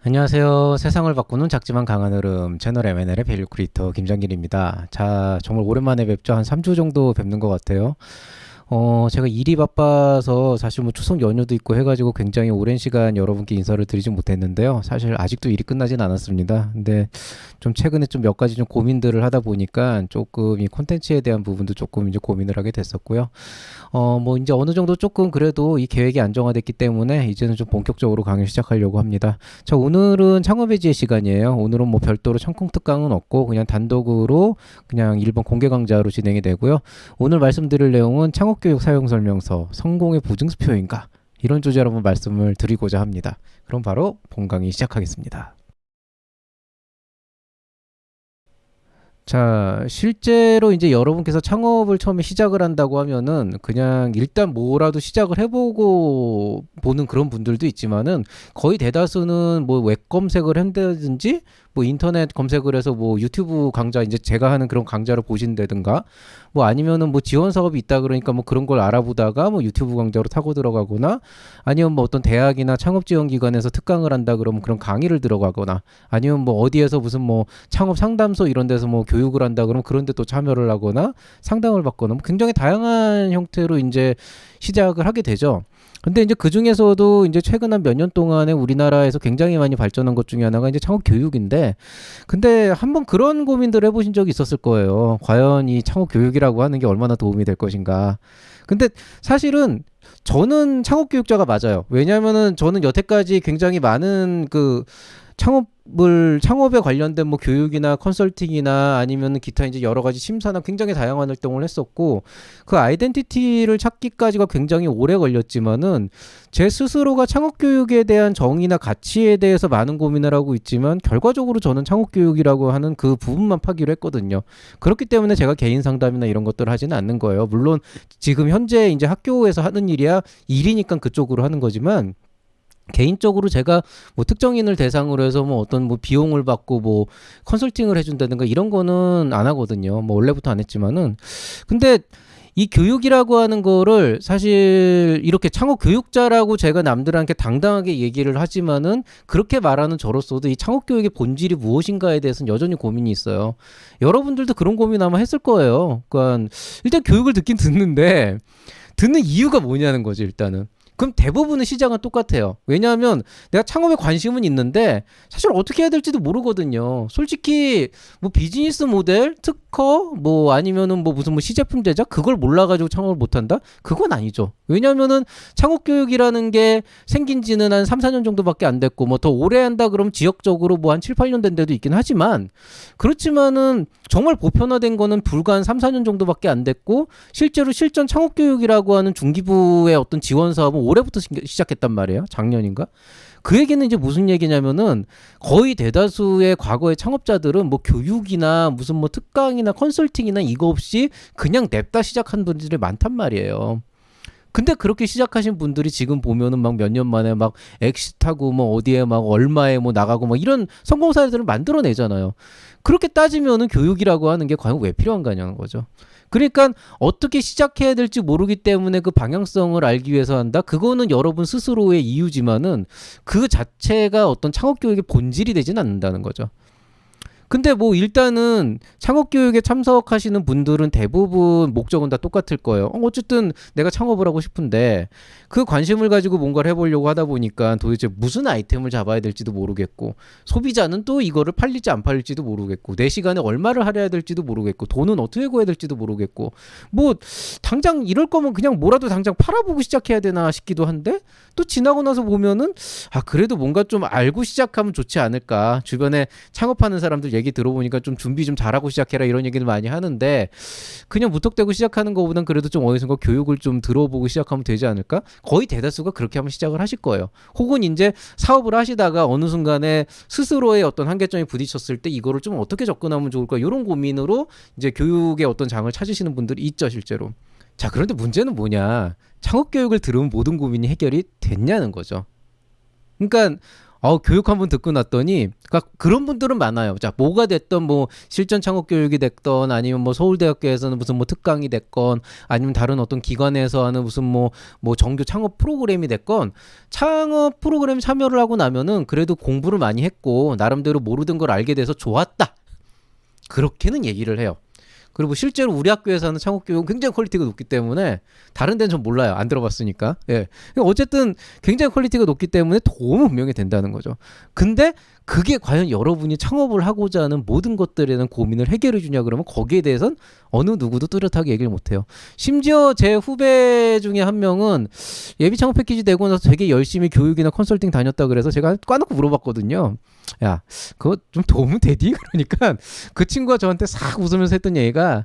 안녕하세요. 세상을 바꾸는 작지만 강한 흐름 채널 M&L의 밸류 크리에이터 김정길입니다. 자, 정말 오랜만에 뵙죠. 한 3주 정도 뵙는 것 같아요. 제가 일이 바빠서 사실 뭐 추석 연휴도 있고 해가지고 굉장히 오랜 시간 여러분께 인사를 드리진 못했는데요. 사실 아직도 일이 끝나진 않았습니다. 근데 좀 최근에 좀 몇 가지 좀 고민들을 하다 보니까 조금 이 콘텐츠에 대한 부분도 조금 이제 고민을 하게 됐었고요. 뭐 이제 어느 정도 조금 그래도 이 계획이 안정화됐기 때문에 이제는 좀 본격적으로 강의 시작하려고 합니다. 자, 오늘은 창업의 지혜 시간이에요. 오늘은 뭐 별도로 청콩 특강은 없고 그냥 단독으로 그냥 일본 공개 강좌로 진행이 되고요. 오늘 말씀드릴 내용은 창업교육 사용설명서 성공의 보증수표인가 이런 주제로 한번 말씀을 드리고자 합니다. 그럼 바로 본 강의 시작하겠습니다. 자, 실제로 이제 여러분께서 창업을 처음에 시작을 한다고 하면은 그냥 일단 뭐라도 시작을 해보고 보는 그런 분들도 있지만은 거의 대다수는 뭐 웹 검색을 한다든지 뭐 인터넷 검색을 해서 뭐 유튜브 강좌 이제 제가 하는 그런 강좌를 보신다든가 뭐 아니면은 뭐 지원 사업이 있다 그러니까 뭐 그런 걸 알아보다가 뭐 유튜브 강좌로 타고 들어가거나 아니면 뭐 어떤 대학이나 창업 지원 기관에서 특강을 한다 그러면 그런 강의를 들어가거나 아니면 뭐 어디에서 무슨 뭐 창업 상담소 이런 데서 뭐 교육을 한다 그러면 그런 데 또 참여를 하거나 상담을 받거나 뭐 굉장히 다양한 형태로 이제 시작을 하게 되죠. 근데 이제 그 중에서도 이제 최근 한 몇 년 동안에 우리나라에서 굉장히 많이 발전한 것 중에 하나가 이제 창업 교육인데, 근데 한번 그런 고민들을 해보신 적이 있었을 거예요. 과연 이 창업 교육이라고 하는 게 얼마나 도움이 될 것인가. 근데 사실은 저는 창업 교육자가 맞아요. 왜냐하면은 저는 여태까지 굉장히 많은 그 창업에 관련된 뭐 교육이나 컨설팅이나 아니면 기타 이제 여러 가지 심사나 굉장히 다양한 활동을 했었고 그 아이덴티티를 찾기까지가 굉장히 오래 걸렸지만은 제 스스로가 창업 교육에 대한 정의나 가치에 대해서 많은 고민을 하고 있지만 결과적으로 저는 창업 교육이라고 하는 그 부분만 파기로 했거든요. 그렇기 때문에 제가 개인 상담이나 이런 것들을 하지는 않는 거예요. 물론 지금 현재 이제 학교에서 하는 일이야 일이니까 그쪽으로 하는 거지만 개인적으로 제가 뭐 특정인을 대상으로 해서 뭐 어떤 뭐 비용을 받고 뭐 컨설팅을 해준다든가 이런 거는 안 하거든요. 뭐 원래부터 안 했지만은 근데 이 교육이라고 하는 거를 사실 이렇게 창업 교육자라고 제가 남들한테 당당하게 얘기를 하지만은 그렇게 말하는 저로서도 이 창업 교육의 본질이 무엇인가에 대해서는 여전히 고민이 있어요. 여러분들도 그런 고민 아마 했을 거예요. 그러니까 일단 교육을 듣긴 듣는데 듣는 이유가 뭐냐는 거죠, 일단은. 그럼 대부분의 시장은 똑같아요. 왜냐하면 내가 창업에 관심은 있는데 사실 어떻게 해야 될지도 모르거든요. 솔직히 뭐 비즈니스 모델, 특허, 뭐 아니면은 뭐 무슨 뭐 시제품 제작 그걸 몰라가지고 창업을 못한다? 그건 아니죠. 왜냐하면은 창업 교육이라는 게 생긴 지는 한 3, 4년 정도밖에 안 됐고 뭐 더 오래 한다 그러면 지역적으로 뭐 한 7, 8년 된 데도 있긴 하지만 그렇지만은 정말 보편화된 거는 불과 한 3, 4년 정도밖에 안 됐고 실제로 실전 창업 교육이라고 하는 중기부의 어떤 지원 사업은 올해부터 시작했단 말이에요. 작년인가? 그 얘기는 이제 무슨 얘기냐면은 거의 대다수의 과거의 창업자들은 뭐 교육이나 무슨 뭐 특강이나 컨설팅이나 이거 없이 그냥 냅다 시작한 분들이 많단 말이에요. 근데 그렇게 시작하신 분들이 지금 보면은 막 몇 년 만에 막 엑시트하고 뭐 어디에 막 얼마에 뭐 나가고 막 이런 성공 사례들을 만들어내잖아요. 그렇게 따지면은 교육이라고 하는 게 과연 왜 필요한 거냐는 거죠. 그러니까 어떻게 시작해야 될지 모르기 때문에 그 방향성을 알기 위해서 한다. 그거는 여러분 스스로의 이유지만은 그 자체가 어떤 창업 교육의 본질이 되진 않는다는 거죠. 근데 뭐 일단은 창업교육에 참석하시는 분들은 대부분 목적은 다 똑같을 거예요. 어쨌든 내가 창업을 하고 싶은데 그 관심을 가지고 뭔가를 해보려고 하다 보니까 도대체 무슨 아이템을 잡아야 될지도 모르겠고 소비자는 또 이거를 팔릴지 안 팔릴지도 모르겠고 내 시간에 얼마를 할애해야 될지도 모르겠고 돈은 어떻게 구해야 될지도 모르겠고 뭐 당장 이럴 거면 그냥 뭐라도 당장 팔아보고 시작해야 되나 싶기도 한데 또 지나고 나서 보면은 아 그래도 뭔가 좀 알고 시작하면 좋지 않을까 주변에 창업하는 사람들 얘기 들어보니까 좀 준비 좀 잘하고 시작해라 이런 얘기를 많이 하는데 그냥 무턱대고 시작하는 것보단 그래도 좀 어디선가 교육을 좀 들어보고 시작하면 되지 않을까? 거의 대다수가 그렇게 하면 시작을 하실 거예요. 혹은 이제 사업을 하시다가 어느 순간에 스스로의 어떤 한계점이 부딪혔을 때 이거를 좀 어떻게 접근하면 좋을까? 이런 고민으로 이제 교육의 어떤 장을 찾으시는 분들이 있죠, 실제로. 자, 그런데 문제는 뭐냐? 창업 교육을 들으면 모든 고민이 해결이 됐냐는 거죠. 그러니까 교육 한번 듣고 났더니, 그러니까 그런 분들은 많아요. 자, 뭐가 됐던 뭐 실전 창업 교육이 됐던 아니면 뭐 서울대학교에서는 무슨 뭐 특강이 됐건 아니면 다른 어떤 기관에서 하는 무슨 뭐 정규 창업 프로그램이 됐건 창업 프로그램 참여를 하고 나면은 그래도 공부를 많이 했고 나름대로 모르던 걸 알게 돼서 좋았다. 그렇게는 얘기를 해요. 그리고 실제로 우리 학교에서 하는 창업교육은 굉장히 퀄리티가 높기 때문에 다른 데는 전 몰라요. 안 들어봤으니까. 예. 어쨌든 굉장히 퀄리티가 높기 때문에 도움은 분명히 된다는 거죠. 근데 그게 과연 여러분이 창업을 하고자 하는 모든 것들에 대한 고민을 해결해 주냐 그러면 거기에 대해서는 어느 누구도 뚜렷하게 얘기를 못해요. 심지어 제 후배 중에 한 명은 예비 창업 패키지 되고 나서 되게 열심히 교육이나 컨설팅 다녔다 그래서 제가 까놓고 물어봤거든요. 야, 그거 좀 도움은 되디? 그러니까 그 친구가 저한테 싹 웃으면서 했던 얘기가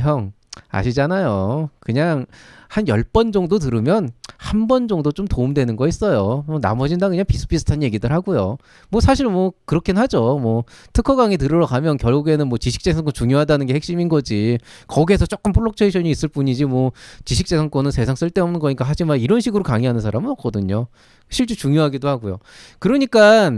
형 아시잖아요. 그냥 한 10번 정도 들으면 한 번 정도 좀 도움되는 거 있어요. 나머지는 다 그냥 비슷비슷한 얘기들 하고요. 뭐 사실 뭐 그렇긴 하죠. 뭐 특허 강의 들으러 가면 결국에는 뭐 지식재산권 중요하다는 게 핵심인 거지. 거기에서 조금 플럭추에이션이 있을 뿐이지 뭐 지식재산권은 세상 쓸데없는 거니까 하지 마 이런 식으로 강의하는 사람은 없거든요. 실제 중요하기도 하고요. 그러니까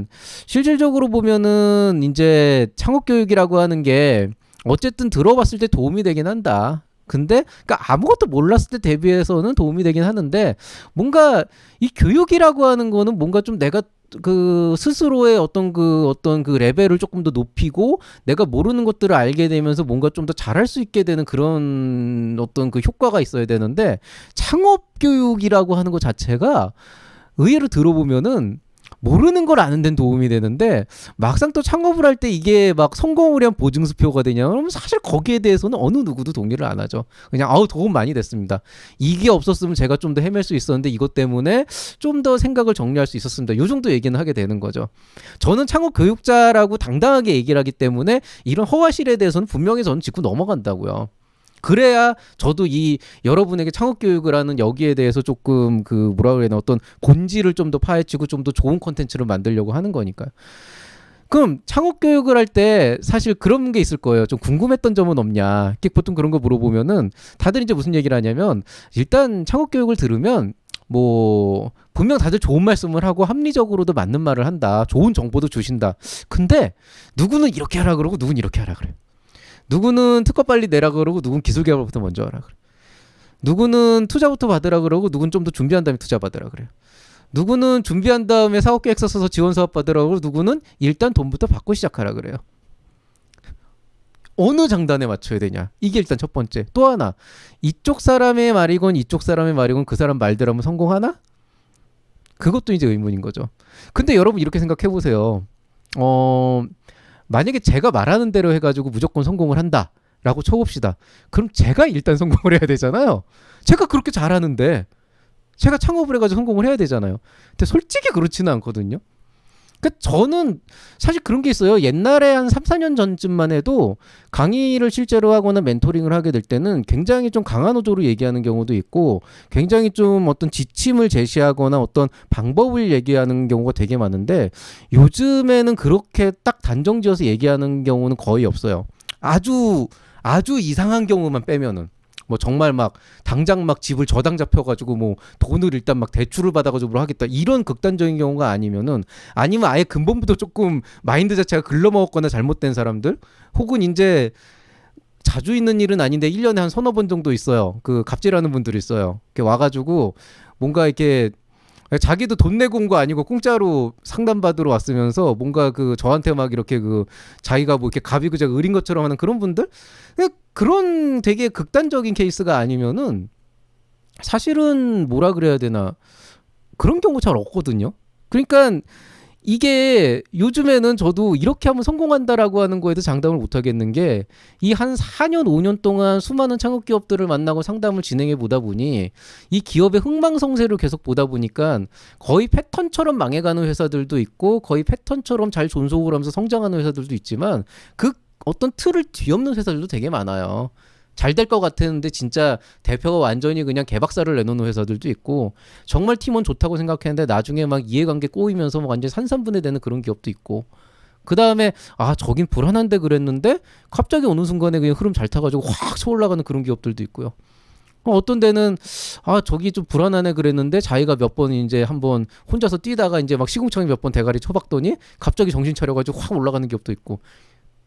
실질적으로 보면은 이제 창업교육이라고 하는 게 어쨌든 들어봤을 때 도움이 되긴 한다. 근데 그러니까 아무것도 몰랐을 때 대비해서는 도움이 되긴 하는데 뭔가 이 교육이라고 하는 거는 뭔가 좀 내가 그 스스로의 어떤 그 레벨을 조금 더 높이고 내가 모르는 것들을 알게 되면서 뭔가 좀 더 잘할 수 있게 되는 그런 어떤 그 효과가 있어야 되는데 창업 교육이라고 하는 것 자체가 의외로 들어보면은 모르는 걸 아는 데는 도움이 되는데 막상 또 창업을 할 때 이게 막 성공을 위한 보증수표가 되냐 그러면 사실 거기에 대해서는 어느 누구도 동의를 안 하죠. 그냥 도움 많이 됐습니다. 이게 없었으면 제가 좀 더 헤맬 수 있었는데 이것 때문에 좀 더 생각을 정리할 수 있었습니다. 이 정도 얘기는 하게 되는 거죠. 저는 창업 교육자라고 당당하게 얘기를 하기 때문에 이런 허와실에 대해서는 분명히 저는 짚고 넘어간다고요. 그래야 저도 이 여러분에게 창업 교육을 하는 여기에 대해서 조금 그 뭐라 그래야 되나 어떤 본질을 좀 더 파헤치고 좀 더 좋은 콘텐츠를 만들려고 하는 거니까요. 그럼 창업 교육을 할 때 사실 그런 게 있을 거예요. 좀 궁금했던 점은 없냐. 보통 그런 거 물어보면은 다들 이제 무슨 얘기를 하냐면 일단 창업 교육을 들으면 뭐 분명 다들 좋은 말씀을 하고 합리적으로도 맞는 말을 한다. 좋은 정보도 주신다. 근데 누구는 이렇게 하라 그러고 누구는 이렇게 하라 그래요. 누구는 특허 빨리 내라 그러고 누구는 기술 개발부터 먼저 하라 그래. 누구는 투자부터 받으라 그러고 누구는 좀 더 준비한 다음에 투자 받으라 그래요. 누구는 준비한 다음에 사업 계획서 써서 지원 사업 받으라 그러고 누구는 일단 돈부터 받고 시작하라 그래요. 어느 장단에 맞춰야 되냐? 이게 일단 첫 번째. 또 하나. 이쪽 사람의 말이건 이쪽 사람의 말이건 그 사람 말대로 하면 성공하나? 그것도 이제 의문인 거죠. 근데 여러분 이렇게 생각해 보세요. 만약에 제가 말하는 대로 해가지고 무조건 성공을 한다라고 쳐봅시다. 그럼 제가 일단 성공을 해야 되잖아요. 제가 그렇게 잘하는데 제가 창업을 해가지고 성공을 해야 되잖아요. 근데 솔직히 그렇지는 않거든요. 그러니까 저는 사실 그런 게 있어요. 옛날에 한 3, 4년 전쯤만 해도 강의를 실제로 하거나 멘토링을 하게 될 때는 굉장히 좀 강한 어조로 얘기하는 경우도 있고 굉장히 좀 어떤 지침을 제시하거나 어떤 방법을 얘기하는 경우가 되게 많은데 요즘에는 그렇게 딱 단정지어서 얘기하는 경우는 거의 없어요. 아주 이상한 경우만 빼면은 뭐 정말 막 당장 막 집을 저당 잡혀가지고 뭐 돈을 일단 막 대출을 받아가지고 뭐 하겠다 이런 극단적인 경우가 아니면은 아니면 아예 근본부터 조금 마인드 자체가 글러먹었거나 잘못된 사람들 혹은 이제 자주 있는 일은 아닌데 1년에 한 서너 번 정도 있어요. 그 갑질하는 분들이 있어요. 이렇게 와가지고 뭔가 이렇게 자기도 돈 내고 온 거 아니고 공짜로 상담받으러 왔으면서 뭔가 그 저한테 막 이렇게 그 자기가 뭐 이렇게 갑이그자 을인 것처럼 하는 그런 분들 그런 되게 극단적인 케이스가 아니면은 사실은 뭐라 그래야 되나 그런 경우 잘 없거든요. 그러니까 이게 요즘에는 저도 이렇게 하면 성공한다라고 하는 거에도 장담을 못 하겠는 게 이 한 4년 5년 동안 수많은 창업 기업들을 만나고 상담을 진행해 보다 보니 이 기업의 흥망성쇠를 계속 보다 보니까 거의 패턴처럼 망해가는 회사들도 있고 거의 패턴처럼 잘 존속을 하면서 성장하는 회사들도 있지만 그 어떤 틀을 뒤엎는 회사들도 되게 많아요. 잘 될 것 같았는데 진짜 대표가 완전히 그냥 개박살을 내놓는 회사들도 있고 정말 팀원 좋다고 생각했는데 나중에 막 이해관계 꼬이면서 막 완전히 산산분해되는 그런 기업도 있고 그 다음에 저긴 불안한데 그랬는데 갑자기 어느 순간에 그냥 흐름 잘 타가지고 확 쳐올라가는 그런 기업들도 있고요. 어떤 데는 저기 좀 불안하네 그랬는데 자기가 몇 번 이제 한번 혼자서 뛰다가 이제 막 시궁창에 몇 번 대가리 쳐박더니 갑자기 정신 차려가지고 확 올라가는 기업도 있고.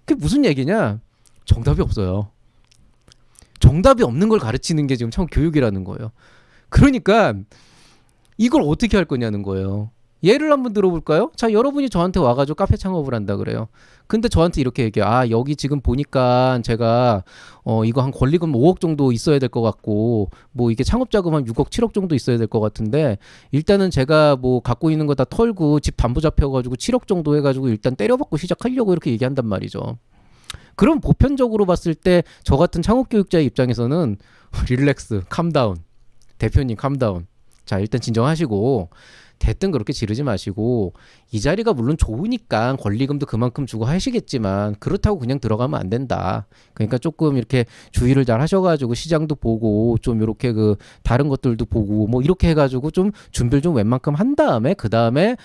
그게 무슨 얘기냐? 정답이 없어요. 정답이 없는 걸 가르치는 게 지금 참 교육이라는 거예요. 그러니까 이걸 어떻게 할 거냐는 거예요. 예를 한번 들어볼까요? 자, 여러분이 저한테 와가지고 카페 창업을 한다 그래요. 근데 저한테 이렇게 얘기해요. 여기 지금 보니까 제가 이거 한 권리금 5억 정도 있어야 될 것 같고 뭐 이게 창업자금 한 6억 7억 정도 있어야 될 것 같은데 일단은 제가 뭐 갖고 있는 거 다 털고 집 담보 잡혀가지고 7억 정도 해가지고 일단 때려받고 시작하려고 이렇게 얘기한단 말이죠. 그럼 보편적으로 봤을 때 저 같은 창업교육자의 입장에서는 릴렉스, 캄다운, 대표님 캄다운. 자, 일단 진정하시고 대뜸 그렇게 지르지 마시고 이 자리가 물론 좋으니까 권리금도 그만큼 주고 하시겠지만 그렇다고 그냥 들어가면 안 된다. 그러니까 조금 이렇게 주의를 잘 하셔가지고 시장도 보고 좀 이렇게 그 다른 것들도 보고 뭐 이렇게 해가지고 좀 준비를 좀 웬만큼 한 다음에 그 다음에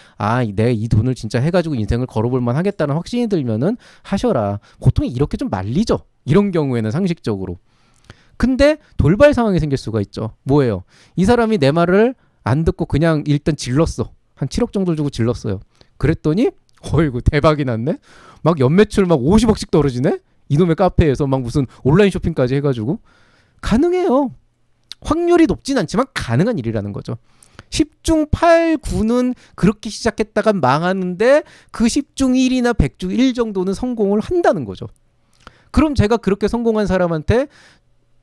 내가 이 돈을 진짜 해가지고 인생을 걸어볼만 하겠다는 확신이 들면은 하셔라. 보통 이렇게 좀 말리죠. 이런 경우에는 상식적으로. 근데 돌발 상황이 생길 수가 있죠. 뭐예요? 이 사람이 내 말을 안 듣고 그냥 일단 질렀어. 한 7억 정도 주고 질렀어요. 그랬더니 어이구 대박이 났네. 막 연매출 막 50억씩 떨어지네. 이놈의 카페에서 막 무슨 온라인 쇼핑까지 해가지고 가능해요. 확률이 높진 않지만 가능한 일이라는 거죠. 10중 8구는 그렇게 시작했다가 망하는데 그 10중 1이나 100중 1 정도는 성공을 한다는 거죠. 그럼 제가 그렇게 성공한 사람한테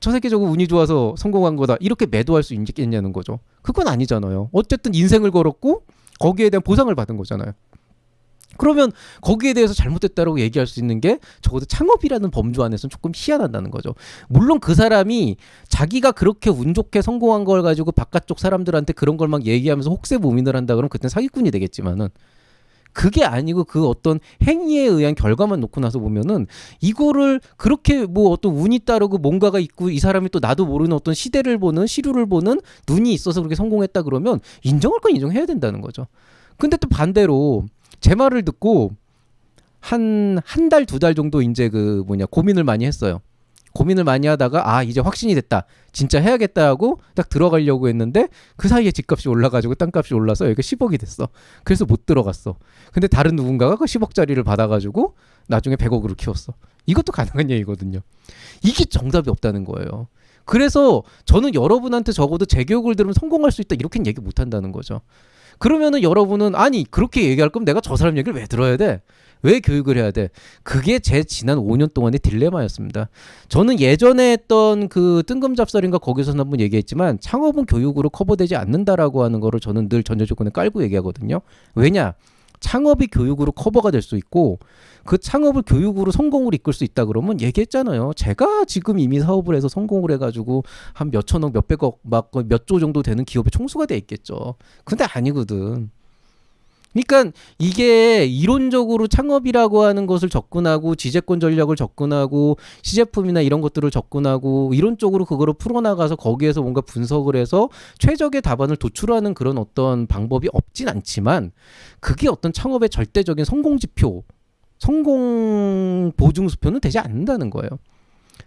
저 새끼 저거 운이 좋아서 성공한 거다 이렇게 매도할 수 있겠냐는 거죠. 그건 아니잖아요. 어쨌든 인생을 걸었고 거기에 대한 보상을 받은 거잖아요. 그러면 거기에 대해서 잘못됐다고 얘기할 수 있는 게 적어도 창업이라는 범주 안에서는 조금 희한하다는 거죠. 물론 그 사람이 자기가 그렇게 운 좋게 성공한 걸 가지고 바깥쪽 사람들한테 그런 걸 막 얘기하면서 혹세무민을 한다 그러면 그때는 사기꾼이 되겠지만은 그게 아니고 그 어떤 행위에 의한 결과만 놓고 나서 보면은 이거를 그렇게 뭐 어떤 운이 따르고 뭔가가 있고 이 사람이 또 나도 모르는 어떤 시대를 보는 시류를 보는 눈이 있어서 그렇게 성공했다 그러면 인정할 건 인정해야 된다는 거죠. 근데 또 반대로 제 말을 듣고 한 달, 2달 정도 이제 그 고민을 많이 했어요. 고민을 많이 하다가 이제 확신이 됐다. 진짜 해야겠다 하고 딱 들어가려고 했는데 그 사이에 집값이 올라가지고 땅값이 올라서 여기가 10억이 됐어. 그래서 못 들어갔어. 근데 다른 누군가가 그 10억짜리를 받아가지고 나중에 100억으로 키웠어. 이것도 가능한 얘기거든요. 이게 정답이 없다는 거예요. 그래서 저는 여러분한테 적어도 제 교육을 들으면 성공할 수 있다 이렇게는 얘기 못 한다는 거죠. 그러면은 여러분은 그렇게 얘기할 거면 내가 저 사람 얘기를 왜 들어야 돼? 왜 교육을 해야 돼? 그게 제 지난 5년 동안의 딜레마였습니다. 저는 예전에 했던 그 뜬금잡설인가 거기서 한번 얘기했지만 창업은 교육으로 커버되지 않는다라고 하는 거를 저는 늘 전제 조건에 깔고 얘기하거든요. 왜냐? 창업이 교육으로 커버가 될 수 있고 그 창업을 교육으로 성공을 이끌 수 있다 그러면 얘기했잖아요. 제가 지금 이미 사업을 해서 성공을 해가지고 한 몇천억 몇백억 막 몇 조 정도 되는 기업에 총수가 돼 있겠죠. 근데 아니거든. 그러니까 이게 이론적으로 창업이라고 하는 것을 접근하고 지재권 전략을 접근하고 시제품이나 이런 것들을 접근하고 이론적으로 그거를 풀어나가서 거기에서 뭔가 분석을 해서 최적의 답안을 도출하는 그런 어떤 방법이 없진 않지만 그게 어떤 창업의 절대적인 성공 지표, 성공 보증수표는 되지 않는다는 거예요.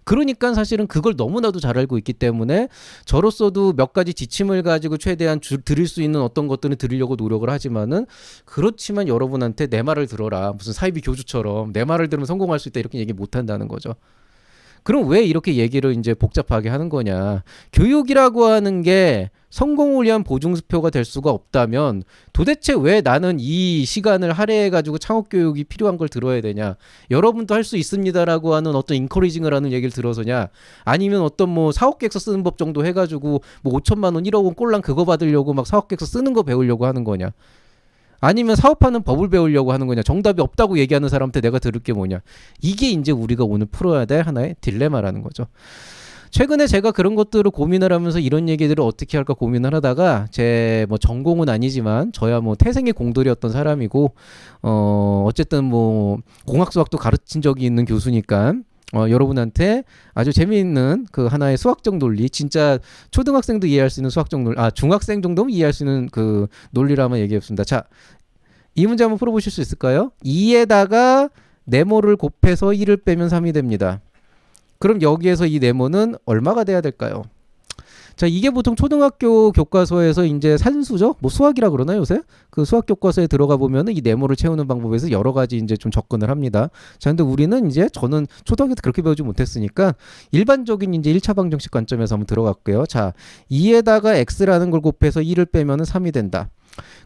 그러니까 사실은 그걸 너무나도 잘 알고 있기 때문에 저로서도 몇 가지 지침을 가지고 최대한 드릴 수 있는 어떤 것들은 드리려고 노력을 하지만은 그렇지만 여러분한테 내 말을 들어라. 무슨 사이비 교주처럼 내 말을 들으면 성공할 수 있다 이렇게 얘기 못 한다는 거죠. 그럼 왜 이렇게 얘기를 이제 복잡하게 하는 거냐. 교육이라고 하는 게 성공을 위한 보증수표가 될 수가 없다면 도대체 왜 나는 이 시간을 할애해가지고 창업교육이 필요한 걸 들어야 되냐. 여러분도 할 수 있습니다라고 하는 어떤 인커리징을 하는 얘기를 들어서냐. 아니면 어떤 뭐 사업계획서 쓰는 법 정도 해가지고 뭐 5천만 원 1억 원 꼴랑 그거 받으려고 막 사업계획서 쓰는 거 배우려고 하는 거냐. 아니면 사업하는 법을 배우려고 하는 거냐. 정답이 없다고 얘기하는 사람한테 내가 들을 게 뭐냐. 이게 이제 우리가 오늘 풀어야 될 하나의 딜레마라는 거죠. 최근에 제가 그런 것들을 고민을 하면서 이런 얘기들을 어떻게 할까 고민을 하다가 제 뭐 전공은 아니지만 저야 뭐 태생의 공돌이었던 사람이고 어쨌든 뭐 공학 수학도 가르친 적이 있는 교수니까 여러분한테 아주 재미있는 그 하나의 수학적 논리, 진짜 초등학생도 이해할 수 있는 수학적 논리, 중학생 정도면 이해할 수 있는 그 논리를 한번 얘기해봤습니다. 자, 이 문제 한번 풀어보실 수 있을까요? 2에다가 네모를 곱해서 1을 빼면 3이 됩니다. 그럼 여기에서 이 네모는 얼마가 돼야 될까요? 자, 이게 보통 초등학교 교과서에서 이제 산수죠? 뭐 수학이라 그러나요, 요새? 그 수학 교과서에 들어가 보면은 이 네모를 채우는 방법에서 여러 가지 이제 좀 접근을 합니다. 자, 근데 우리는 이제 저는 초등학교 때 그렇게 배우지 못했으니까 일반적인 이제 1차 방정식 관점에서 한번 들어갈게요. 자, 2에다가 x라는 걸 곱해서 1을 빼면은 3이 된다.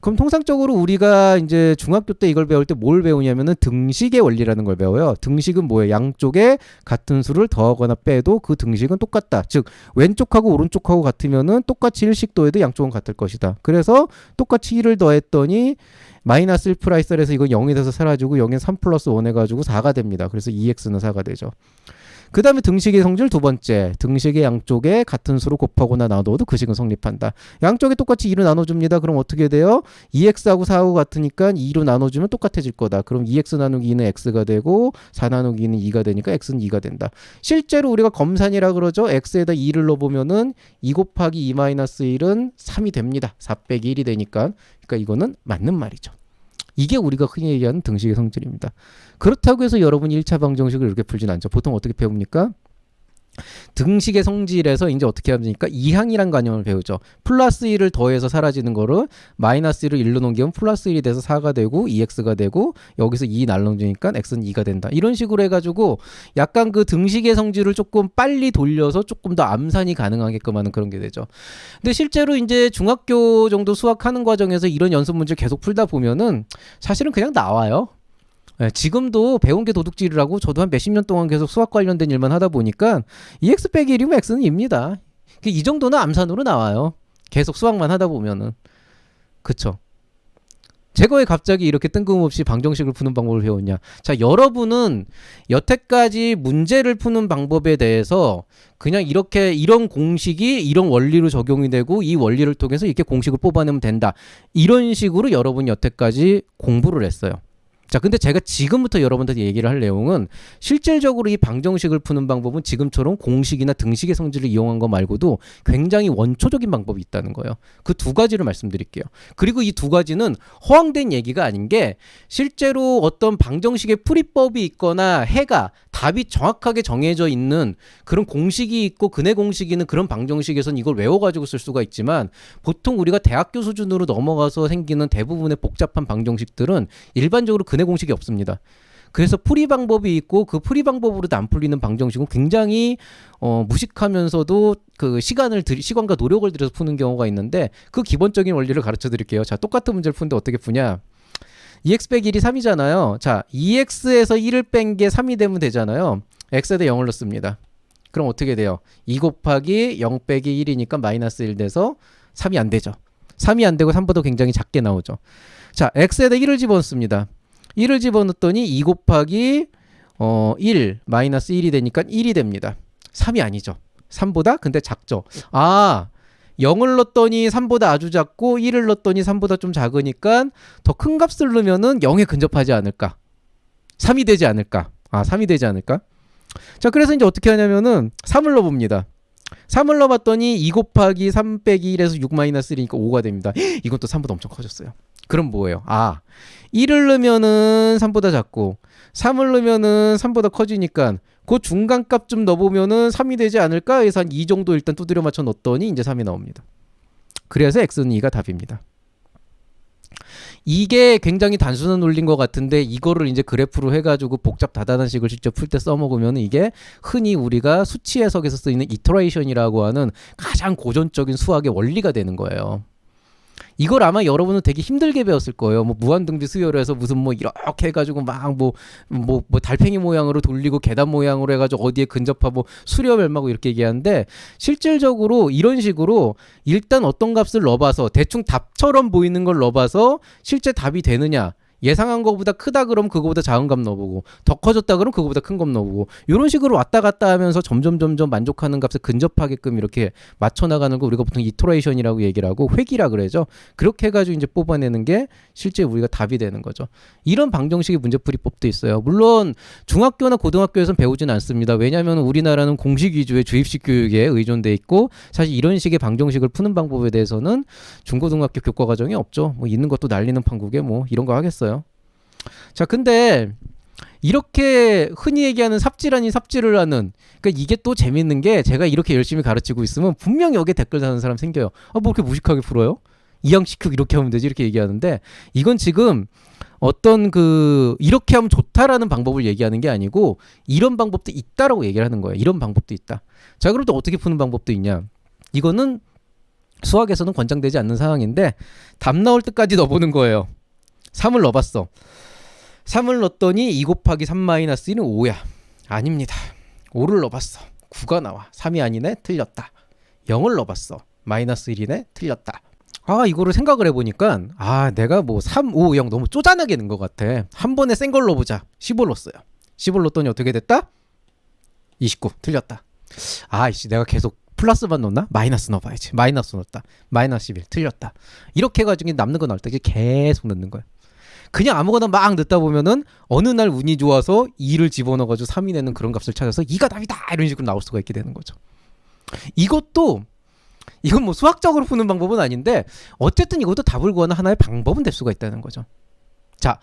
그럼 통상적으로 우리가 이제 중학교 때 이걸 배울 때 뭘 배우냐면은 등식의 원리라는 걸 배워요. 등식은 뭐예요? 양쪽에 같은 수를 더하거나 빼도 그 등식은 똑같다. 즉 왼쪽하고 오른쪽하고 같으면은 똑같이 1씩 더해도 양쪽은 같을 것이다. 그래서 똑같이 1을 더했더니 마이너스 1 플러스에서 이건 0이 돼서 사라지고 0에 3 플러스 1 해가지고 4가 됩니다. 그래서 2x는 4가 되죠. 그 다음에 등식의 성질 두 번째. 등식의 양쪽에 같은 수로 곱하거나 나눠도 그 식은 성립한다. 양쪽에 똑같이 2로 나눠줍니다. 그럼 어떻게 돼요? 2x하고 4하고 같으니까 2로 나눠주면 똑같아질 거다. 그럼 2x 나누기 2는 x가 되고 4 나누기 2는 2가 되니까 x는 2가 된다. 실제로 우리가 검산이라 그러죠. x에다 2를 넣어보면은 2 곱하기 2 마이너스 1은 3이 됩니다. 4 빼기 1이 되니까. 그러니까 이거는 맞는 말이죠. 이게 우리가 흔히 얘기하는 등식의 성질입니다. 그렇다고 해서 여러분이 1차 방정식을 이렇게 풀진 않죠. 보통 어떻게 배웁니까? 등식의 성질에서 이제 어떻게 합니까? 이항이란 개념을 배우죠. 플러스 1을 더해서 사라지는 거를 마이너스 1을 1로 넘기면 플러스 1이 돼서 4가 되고 2x가 되고 여기서 2 날라주니까 x는 2가 된다. 이런 식으로 해가지고 약간 그 등식의 성질을 조금 빨리 돌려서 조금 더 암산이 가능하게끔 하는 그런 게 되죠. 근데 실제로 이제 중학교 정도 수학하는 과정에서 이런 연습 문제 계속 풀다 보면은 사실은 그냥 나와요. 네, 지금도 배운 게 도둑질이라고 저도 한 몇십 년 동안 계속 수학 관련된 일만 하다 보니까 2x 빼기 1이면 x는 2입니다. 이 정도는 암산으로 나와요. 계속 수학만 하다 보면은. 그쵸? 제가 왜 갑자기 이렇게 뜬금없이 방정식을 푸는 방법을 배웠냐? 자, 여러분은 여태까지 문제를 푸는 방법에 대해서 그냥 이렇게 이런 공식이 이런 원리로 적용이 되고 이 원리를 통해서 이렇게 공식을 뽑아내면 된다. 이런 식으로 여러분이 여태까지 공부를 했어요. 자, 근데 제가 지금부터 여러분들한테 얘기를 할 내용은 실질적으로 이 방정식을 푸는 방법은 지금처럼 공식이나 등식의 성질을 이용한 거 말고도 굉장히 원초적인 방법이 있다는 거예요. 그 두 가지를 말씀드릴게요. 그리고 이 두 가지는 허황된 얘기가 아닌 게 실제로 어떤 방정식의 풀이법이 있거나 해가 답이 정확하게 정해져 있는 그런 공식이 있고 근해 공식이 있는 그런 방정식에서는 이걸 외워가지고 쓸 수가 있지만 보통 우리가 대학교 수준으로 넘어가서 생기는 대부분의 복잡한 방정식들은 일반적으로 근해 공식이 없습니다. 그래서 풀이 방법이 있고 그 풀이 방법으로도 안 풀리는 방정식은 굉장히 무식하면서도 그 시간과 노력을 들여서 푸는 경우가 있는데 그 기본적인 원리를 가르쳐 드릴게요. 자, 똑같은 문제를 푸는데 어떻게 푸냐? 2x 빼기 1이 3이잖아요. 자, 2x에서 1을 뺀 게 3이 되면 되잖아요. x에다 0을 넣습니다. 그럼 어떻게 돼요? 2 곱하기 0 빼기 1이니까 마이너스 1 돼서 3이 안 되죠. 3이 안 되고 3보다 굉장히 작게 나오죠. 자, x에다 1을 집어넣습니다. 1을 집어넣었더니 2 곱하기 1 마이너스 1이 되니까 1이 됩니다. 3이 아니죠. 3보다 근데 작죠. 아, 0을 넣었더니 3보다 아주 작고 1을 넣었더니 3보다 좀 작으니까 더 큰 값을 넣으면은 0에 근접하지 않을까? 3이 되지 않을까? 아, 3이 되지 않을까? 자, 그래서 이제 어떻게 하냐면은 3을 넣어봅니다. 3을 넣어봤더니 2 곱하기 3 빼기 1에서 6 마이너스 1이니까 5가 됩니다. 이건 또 3보다 엄청 커졌어요. 그럼 뭐예요? 아, 1을 넣으면은 3보다 작고 3을 넣으면은 3보다 커지니까 그 중간값 좀 넣어보면은 3이 되지 않을까 해서 한 2 정도 일단 두드려 맞춰 넣었더니 이제 3이 나옵니다. 그래서 x는 2가 답입니다. 이게 굉장히 단순한 논리인 것 같은데 이거를 이제 그래프로 해가지고 복잡 다단한 식을 직접 풀 때 써먹으면 이게 흔히 우리가 수치 해석에서 쓰이는 이터레이션이라고 하는 가장 고전적인 수학의 원리가 되는 거예요. 이걸 아마 여러분은 되게 힘들게 배웠을 거예요. 뭐 무한등비 수열을 해서 무슨 뭐 이렇게 해가지고 막 뭐 달팽이 모양으로 돌리고 계단 모양으로 해가지고 어디에 근접하고 수렴멸하고 이렇게 얘기하는데 실질적으로 이런 식으로 일단 어떤 값을 넣어봐서 대충 답처럼 보이는 걸 넣어봐서 실제 답이 되느냐 예상한 것보다 크다 그러면 그거보다 작은 값 넣어보고 더 커졌다 그러면 그거보다 큰 값 넣어보고 이런 식으로 왔다 갔다 하면서 점점 만족하는 값에 근접하게끔 이렇게 맞춰나가는 거 우리가 보통 이터레이션이라고 얘기를 하고 회귀라 그러죠. 그렇게 해가지고 이제 뽑아내는 게 실제 우리가 답이 되는 거죠. 이런 방정식의 문제풀이법도 있어요. 물론 중학교나 고등학교에서는 배우진 않습니다. 왜냐하면 우리나라는 공식 위주의 주입식 교육에 의존돼 있고 사실 이런 식의 방정식을 푸는 방법에 대해서는 중고등학교 교과 과정이 없죠. 뭐 있는 것도 날리는 판국에 뭐 이런 거 하겠어요. 자, 근데 이렇게 흔히 얘기하는 삽질 아닌 삽질을 하는, 그러니까 이게 또 재밌는 게 제가 이렇게 열심히 가르치고 있으면 분명히 여기에 댓글 다는 사람 생겨요. 아, 뭐 이렇게 무식하게 풀어요? 이항시키고 이렇게 하면 되지 이렇게 얘기하는데, 이건 지금 어떤 그 이렇게 하면 좋다라는 방법을 얘기하는 게 아니고 이런 방법도 있다라고 얘기를 하는 거예요. 이런 방법도 있다. 자, 그럼 또 어떻게 푸는 방법도 있냐? 이거는 수학에서는 권장되지 않는 상황인데 답 나올 때까지 넣어보는 거예요. 3을 넣어봤어. 3을 넣었더니 2 곱하기 3 마이너스 1은 5야. 아닙니다. 5를 넣어봤어. 9가 나와. 3이 아니네. 틀렸다. 0을 넣어봤어. 마이너스 1이네. 틀렸다. 아, 이거를 생각을 해보니까 내가 뭐 3, 5, 0 너무 쪼잔하게 넣은 것 같아. 한 번에 센 걸 넣어보자. 10을 넣었어요. 10을 넣었더니 어떻게 됐다? 29. 틀렸다. 내가 계속 플러스만 넣나? 마이너스 넣어봐야지. 마이너스 넣었다. 마이너스 11. 틀렸다. 이렇게 해가지고 남는 거 나올 때 계속 넣는 거야. 그냥 아무거나 막 넣다 보면은 어느 날 운이 좋아서 2를 집어넣어가지고 3이 내는 그런 값을 찾아서 2가 답이다 이런 식으로 나올 수가 있게 되는 거죠. 이건 뭐 수학적으로 푸는 방법은 아닌데 어쨌든 이것도 답을 구하는 하나의 방법은 될 수가 있다는 거죠. 자,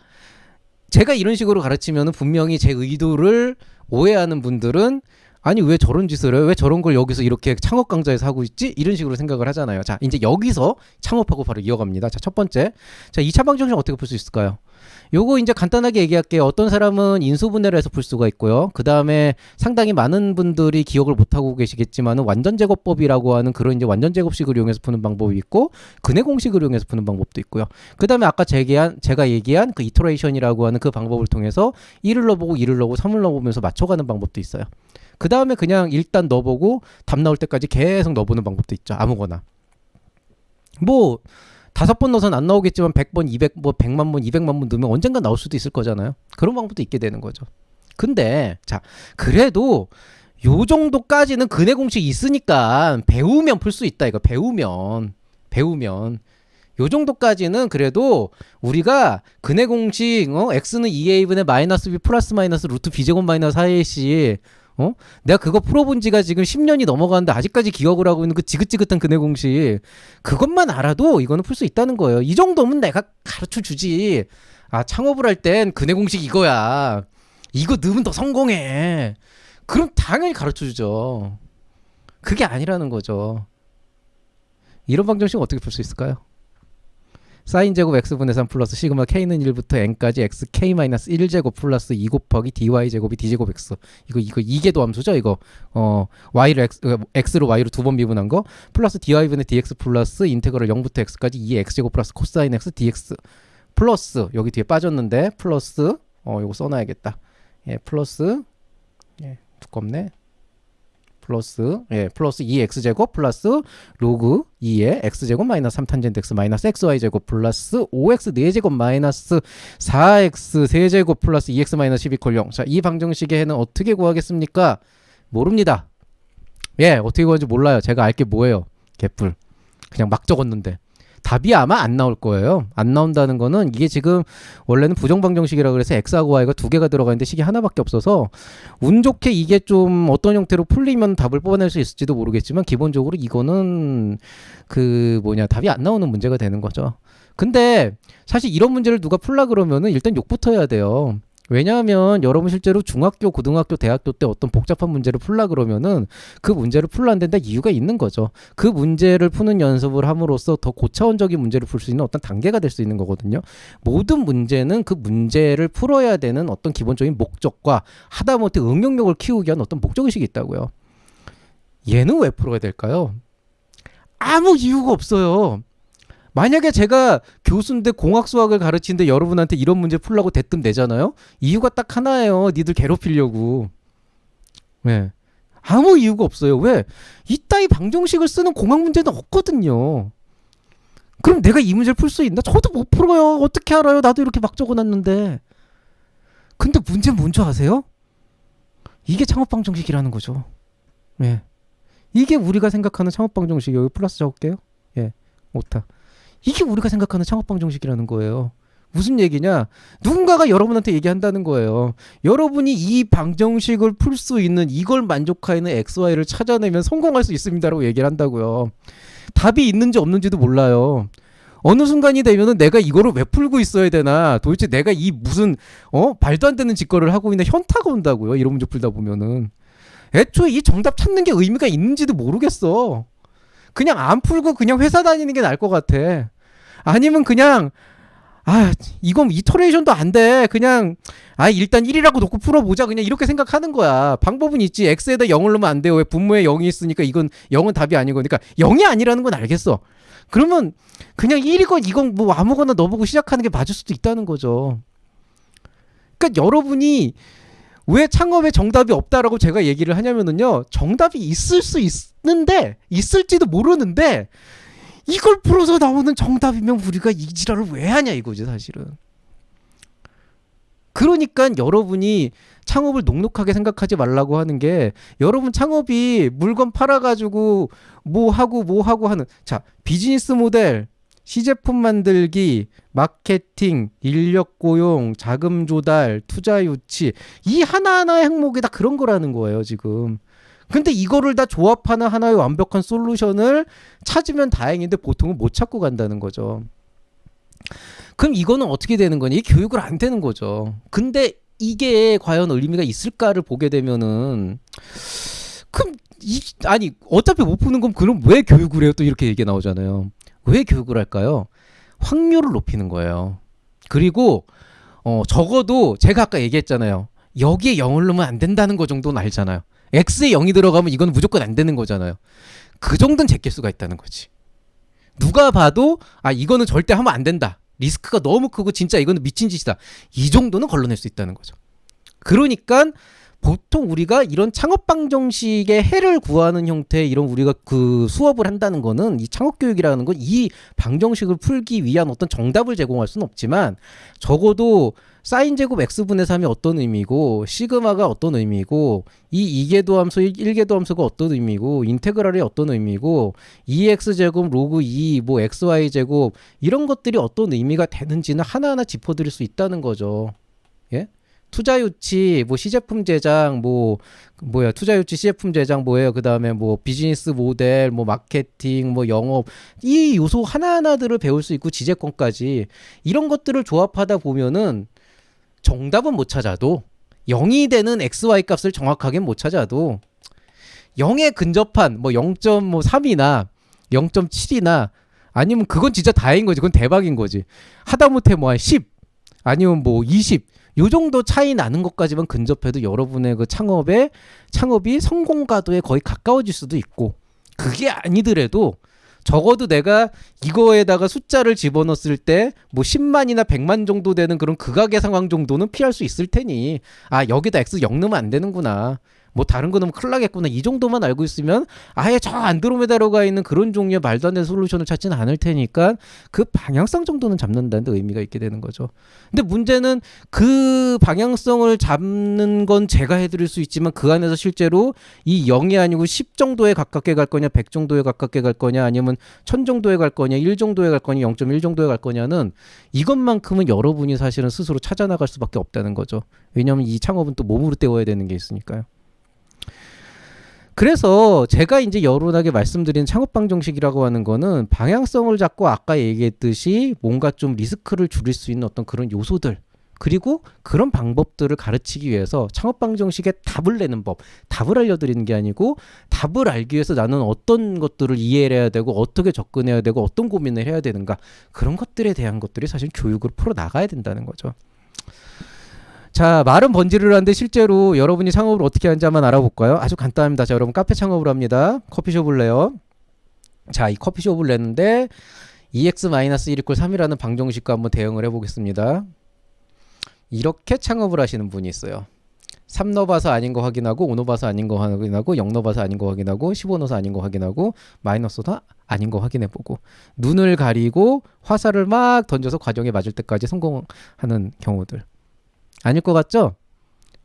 제가 이런 식으로 가르치면은 분명히 제 의도를 오해하는 분들은 아니 왜 저런 짓을 해? 왜 저런 걸 여기서 이렇게 창업 강좌에서 하고 있지? 이런 식으로 생각을 하잖아요. 자, 이제 여기서 창업하고 바로 이어갑니다. 자, 첫 번째. 자, 2차 방정식 어떻게 풀 수 있을까요? 요거 이제 간단하게 얘기할게요. 어떤 사람은 인수분해를 해서 풀 수가 있고요. 그 다음에 상당히 많은 분들이 기억을 못하고 계시겠지만은 완전제곱법이라고 하는 그런 이제 완전제곱식을 이용해서 푸는 방법이 있고, 근해공식을 이용해서 푸는 방법도 있고요. 그 다음에 아까 제가 얘기한 그 이터레이션이라고 하는 그 방법을 통해서 1을 넣어보고 2를 넣어보고 3을 넣어보면서 맞춰가는 방법도 있어요. 그 다음에 그냥 일단 넣어보고 답 나올 때까지 계속 넣어보는 방법도 있죠. 아무거나. 뭐 5번 넣어서는 안 나오겠지만 100번, 200, 뭐 100만 번, 200만 번 넣으면 언젠가 나올 수도 있을 거잖아요. 그런 방법도 있게 되는 거죠. 근데 자, 그래도 요 정도까지는 근해공식이 있으니까 배우면 풀 수 있다. 이거 배우면 요 정도까지는 그래도 우리가 근해공식 x는 2a분의 마이너스 b 플러스 마이너스 루트 b제곱 마이너스 4ac 내가 그거 풀어본 지가 지금 10년이 넘어가는데 아직까지 기억을 하고 있는 그 지긋지긋한 근해공식, 그것만 알아도 이거는 풀 수 있다는 거예요. 이 정도면 내가 가르쳐 주지. 창업을 할 땐 근해공식 이거야. 이거 넣으면 더 성공해. 그럼 당연히 가르쳐 주죠. 그게 아니라는 거죠. 이런 방정식 어떻게 풀 수 있을까요? 사인 제곱 x분의 3 플러스 시그마 k는 1부터 n까지 xk 마이너스 1제곱 플러스 2 곱하기 dy 제곱이 d제곱 x. 이게 도함수죠. 이거 y를 x로 y로 두 번 미분한 거 플러스 dy분의 dx 플러스 인테그럴 0부터 x까지 2 x제곱 플러스 코사인 x dx 플러스 여기 뒤에 빠졌는데 플러스 이거 써놔야겠다. 플러스 두껍네. 플러스 2x제곱 플러스 로그 2의 x제곱 마이너스 3탄젠트 x 마이너스 xy제곱 플러스 5x 4제곱 마이너스 4x 세제곱 플러스 2x 마이너스 12 콜 0. 자, 이 방정식의 해는 어떻게 구하겠습니까? 모릅니다. 어떻게 구하는지 몰라요. 제가 알게 뭐예요? 개뿔. 그냥 막 적었는데. 답이 아마 안 나올 거예요. 안 나온다는 거는 이게 지금 원래는 부정방정식이라고 그래서 x하고 y가 두 개가 들어가 있는데 식이 하나밖에 없어서 운 좋게 이게 좀 어떤 형태로 풀리면 답을 뽑아낼 수 있을지도 모르겠지만 기본적으로 이거는 답이 안 나오는 문제가 되는 거죠. 근데 사실 이런 문제를 누가 풀라 그러면은 일단 욕부터 해야 돼요. 왜냐하면 여러분 실제로 중학교, 고등학교, 대학교 때 어떤 복잡한 문제를 풀라 그러면은 그 문제를 풀라 안 된다 이유가 있는 거죠. 그 문제를 푸는 연습을 함으로써 더 고차원적인 문제를 풀 수 있는 어떤 단계가 될 수 있는 거거든요. 모든 문제는 그 문제를 풀어야 되는 어떤 기본적인 목적과 하다못해 응용력을 키우기 위한 어떤 목적의식이 있다고요. 얘는 왜 풀어야 될까요? 아무 이유가 없어요. 만약에 제가 교수인데 공학수학을 가르치는데 여러분한테 이런 문제 풀라고 대뜸 내잖아요. 이유가 딱 하나예요. 니들 괴롭히려고. 아무 이유가 없어요. 왜? 이따위 방정식을 쓰는 공학 문제는 없거든요. 그럼 내가 이 문제를 풀 수 있나? 저도 못 풀어요. 어떻게 알아요? 나도 이렇게 막 적어놨는데. 근데 문제는 뭔지 아세요? 이게 창업 방정식이라는 거죠. 이게 우리가 생각하는 창업 방정식이에요. 여기 플러스 적을게요. 오타. 이게 우리가 생각하는 창업 방정식이라는 거예요. 무슨 얘기냐? 누군가가 여러분한테 얘기한다는 거예요. 여러분이 이 방정식을 풀 수 있는 이걸 만족하는 XY를 찾아내면 성공할 수 있습니다라고 얘기를 한다고요. 답이 있는지 없는지도 몰라요. 어느 순간이 되면은 내가 이거를 왜 풀고 있어야 되나? 도대체 내가 이 무슨 말도 안 되는 짓거리를 하고 있는 현타가 온다고요. 이런 문제 풀다 보면은 애초에 이 정답 찾는 게 의미가 있는지도 모르겠어. 그냥 안 풀고 그냥 회사 다니는 게 나을 것 같아. 아니면 그냥 이건 이터레이션도 안 돼. 그냥 일단 1이라고 놓고 풀어보자. 그냥 이렇게 생각하는 거야. 방법은 있지. x에다 0을 넣으면 안 돼요. 왜 분모에 0이 있으니까 이건 0은 답이 아니고. 그러니까 0이 아니라는 건 알겠어. 그러면 그냥 1이건 이건 뭐 아무거나 넣어보고 시작하는 게 맞을 수도 있다는 거죠. 그러니까 여러분이 왜 창업에 정답이 없다라고 제가 얘기를 하냐면은요. 정답이 있을 수 있는데 있을지도 모르는데 이걸 풀어서 나오는 정답이면 우리가 이 지랄을 왜 하냐 이거지 사실은. 그러니까 여러분이 창업을 녹록하게 생각하지 말라고 하는 게 여러분 창업이 물건 팔아가지고 뭐 하고 하는 자 비즈니스 모델 시제품 만들기 마케팅 인력 고용 자금 조달 투자 유치 이 하나하나의 항목이 다 그런 거라는 거예요 지금. 근데 이거를 다 조합하는 하나의 완벽한 솔루션을 찾으면 다행인데 보통은 못 찾고 간다는 거죠. 그럼 이거는 어떻게 되는 거니? 교육을 안 되는 거죠. 근데 이게 과연 의미가 있을까를 보게 되면은 그럼 어차피 못 푸는 건 그럼 왜 교육을 해요? 또 이렇게 얘기가 나오잖아요. 왜 교육을 할까요? 확률을 높이는 거예요. 그리고 적어도 제가 아까 얘기했잖아요. 여기에 0을 넣으면 안 된다는 거 정도는 알잖아요. X에 0이 들어가면 이건 무조건 안 되는 거잖아요. 그 정도는 제낄 수가 있다는 거지. 누가 봐도 이거는 절대 하면 안 된다. 리스크가 너무 크고 진짜 이거는 미친 짓이다. 이 정도는 걸러낼 수 있다는 거죠. 그러니까 보통 우리가 이런 창업 방정식의 해를 구하는 형태의 이런 우리가 그 수업을 한다는 거는 이 창업 교육이라는 건 이 방정식을 풀기 위한 어떤 정답을 제공할 수는 없지만 적어도 사인 제곱 x분의 3이 어떤 의미고 시그마가 어떤 의미고 이 2궤도 함수 1궤도 함수가 어떤 의미고 인테그랄이 어떤 의미고 2x 제곱 로그 2 뭐 xy 제곱 이런 것들이 어떤 의미가 되는지는 하나하나 짚어드릴 수 있다는 거죠. 예? 투자 유치, 뭐 시제품 제작, 투자 유치 시제품 제작 뭐예요? 그 다음에 뭐 비즈니스 모델, 뭐 마케팅, 뭐 영업 이 요소 하나하나들을 배울 수 있고 지재권까지 이런 것들을 조합하다 보면은 정답은 못 찾아도 0이 되는 XY 값을 정확하게 못 찾아도 0에 근접한 뭐 0.3이나 0.7이나 아니면 그건 진짜 다행인 거지. 그건 대박인 거지. 하다못해 뭐 한 10 아니면 뭐 20 요 정도 차이 나는 것까지만 근접해도 여러분의 그 창업이 성공 가도에 거의 가까워질 수도 있고 그게 아니더라도 적어도 내가 이거에다가 숫자를 집어넣었을 때 뭐 10만이나 100만 정도 되는 그런 극악의 상황 정도는 피할 수 있을 테니 여기다 X 0 넣으면 안 되는구나. 뭐 다른 거 넣으면 큰일 나겠구나. 이 정도만 알고 있으면 아예 저 안드로메다로 가 있는 그런 종류의 말도 안 되는 솔루션을 찾지는 않을 테니까 그 방향성 정도는 잡는다는 데 의미가 있게 되는 거죠. 근데 문제는 그 방향성을 잡는 건 제가 해드릴 수 있지만 그 안에서 실제로 이 0이 아니고 10 정도에 가깝게 갈 거냐 100 정도에 가깝게 갈 거냐 아니면 1000 정도에 갈 거냐 1 정도에 갈 거냐 0.1 정도에 갈 거냐는 이것만큼은 여러분이 사실은 스스로 찾아나갈 수밖에 없다는 거죠. 왜냐하면 이 창업은 또 몸으로 때워야 되는 게 있으니까요. 그래서 제가 이제 여론하게 말씀드린 창업 방정식이라고 하는 거는 방향성을 잡고 아까 얘기했듯이 뭔가 좀 리스크를 줄일 수 있는 어떤 그런 요소들 그리고 그런 방법들을 가르치기 위해서 창업 방정식에 답을 내는 법, 답을 알려드리는 게 아니고 답을 알기 위해서 나는 어떤 것들을 이해해야 되고 어떻게 접근해야 되고 어떤 고민을 해야 되는가 그런 것들에 대한 것들이 사실 교육으로 풀어나가야 된다는 거죠. 자, 말은 번지를 하는데 실제로 여러분이 창업을 어떻게 하는지 한번 알아볼까요? 아주 간단합니다. 자, 여러분 카페 창업을 합니다. 커피숍을 내요. 자, 이 커피숍을 내는데 2x-1 = 3이라는 방정식과 한번 대응을 해보겠습니다. 이렇게 창업을 하시는 분이 있어요. 3 넣어봐서 아닌 거 확인하고 5 넣어봐서 아닌 거 확인하고 0 넣어봐서 아닌 거 확인하고 15 넣어서 아닌 거 확인하고 마이너스도 아닌 거 확인해보고 눈을 가리고 화살을 막 던져서 과정에 맞을 때까지 성공하는 경우들. 아닐 것 같죠?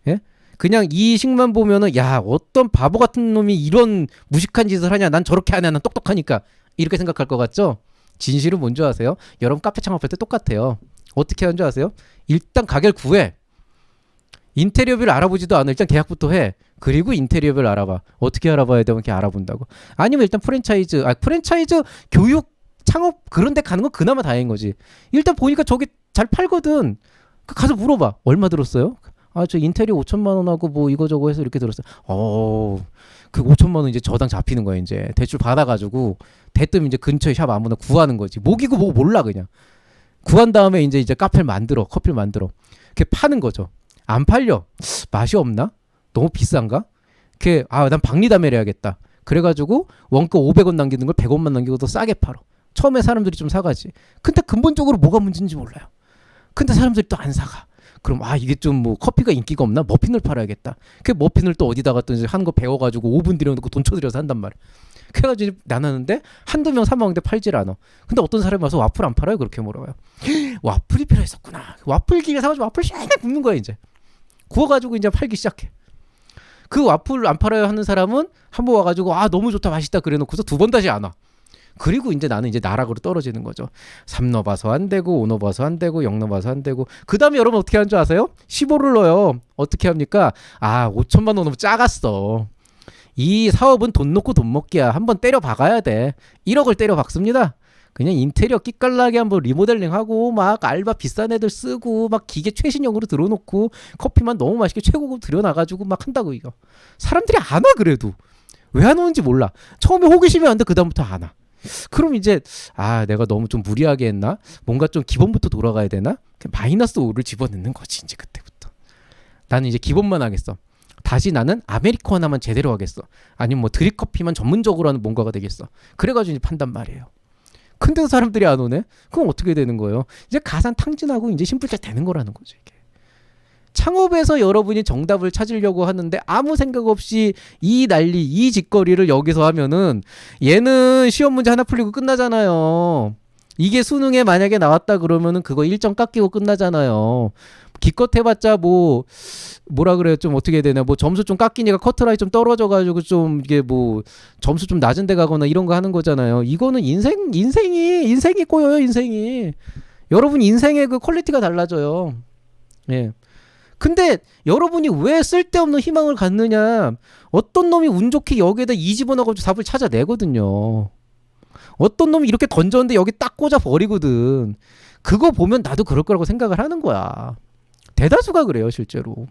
예? 그냥 이 식만 보면은 야 어떤 바보 같은 놈이 이런 무식한 짓을 하냐 난 저렇게 하냐 난 똑똑하니까 이렇게 생각할 것 같죠? 진실은 뭔지 아세요? 여러분 카페 창업할 때 똑같아요. 어떻게 하는 줄 아세요? 일단 가게를 구해. 인테리어비를 알아보지도 않아. 일단 계약부터 해. 그리고 인테리어비를 알아봐. 어떻게 알아봐야 되면 이렇게 알아본다고. 아니면 일단 프랜차이즈 교육 창업 그런 데 가는 건 그나마 다행인 거지. 일단 보니까 저게 잘 팔거든. 가서 물어봐. 얼마 들었어요? 아, 저 인테리어 5천만 원 하고 뭐 이거저거 해서 이렇게 들었어요. 그 5천만 원 이제 저당 잡히는 거야, 이제. 대출 받아가지고 대뜸 이제 근처에 샵 아무나 구하는 거지. 목이고 뭐 몰라, 그냥. 구한 다음에 이제 카페를 만들어. 커피를 만들어. 그게 파는 거죠. 안 팔려. 맛이 없나? 너무 비싼가? 난 박리담회를 해야겠다. 그래가지고 원가 500원 남기는 걸 100원만 남기고 더 싸게 팔어. 처음에 사람들이 좀 사가지. 근데 근본적으로 뭐가 문제인지 몰라요. 근데 사람들이 또 안 사가. 그럼 이게 좀 뭐 커피가 인기가 없나? 머핀을 팔아야겠다. 그 머핀을 또 어디다가 또 한 거 배워가지고 오븐 들여놓고 돈 쳐들여서 한단 말이야. 그래가지고 나누는데 한두 명 사먹는데 팔질 않아. 근데 어떤 사람이 와서 와플 안 팔아요? 그렇게 물어봐요. 와플이 필요했었구나. 와플 기계 사가지고 와플 샥 굽는 거야, 이제. 구워가지고 이제 팔기 시작해. 그 와플 안 팔아요 하는 사람은 한 번 와가지고 너무 좋다 맛있다 그래놓고서 두 번 다시 안 와. 그리고 이제 나는 이제 나락으로 떨어지는 거죠. 3 넣어봐서 안 되고 5 넣어봐서 안 되고 0 넣어봐서 안 되고 그 다음에 여러분 어떻게 하는 줄 아세요? 15를 넣어요. 어떻게 합니까? 5천만 원 너무 작았어. 이 사업은 돈 놓고 돈 먹기야. 한번 때려 박아야 돼. 1억을 때려 박습니다. 그냥 인테리어 끼깔나게 한번 리모델링하고 막 알바 비싼 애들 쓰고 막 기계 최신형으로 들어놓고 커피만 너무 맛있게 최고급 들여놔가지고 막 한다고 이거. 사람들이 안 와 그래도. 왜 안 오는지 몰라. 처음에 호기심이 왔는데 그 다음부터 안 와. 그럼 이제 내가 너무 좀 무리하게 했나? 뭔가 좀 기본부터 돌아가야 되나? 마이너스 5를 집어넣는 거지 이제 그때부터. 나는 이제 기본만 하겠어. 다시 나는 아메리카 하나만 제대로 하겠어. 아니면 뭐 드립커피만 전문적으로 하는 뭔가가 되겠어. 그래가지고 이제 판단 말이에요. 근데도 사람들이 안 오네? 그럼 어떻게 되는 거예요? 이제 가산 탕진하고 이제 심플자 되는 거라는 거죠, 이게. 창업에서 여러분이 정답을 찾으려고 하는데 아무 생각 없이 이 난리, 이 짓거리를 여기서 하면은 얘는 시험 문제 하나 풀리고 끝나잖아요. 이게 수능에 만약에 나왔다 그러면은 그거 일정 깎이고 끝나잖아요. 기껏 해봤자 뭐라 그래요? 좀 어떻게 해야 되나? 뭐 점수 좀 깎이니까 커트라인 좀 떨어져가지고 좀 이게 뭐 점수 좀 낮은 데 가거나 이런 거 하는 거잖아요. 이거는 인생이 꼬여요, 인생이. 여러분 인생의 그 퀄리티가 달라져요. 예. 근데 여러분이 왜 쓸데없는 희망을 갖느냐? 어떤 놈이 운 좋게 여기에다 이 집어넣어가지고 답을 찾아내거든요. 어떤 놈이 이렇게 던졌는데 여기 딱 꽂아 버리거든. 그거 보면 나도 그럴 거라고 생각을 하는 거야. 대다수가 그래요, 실제로.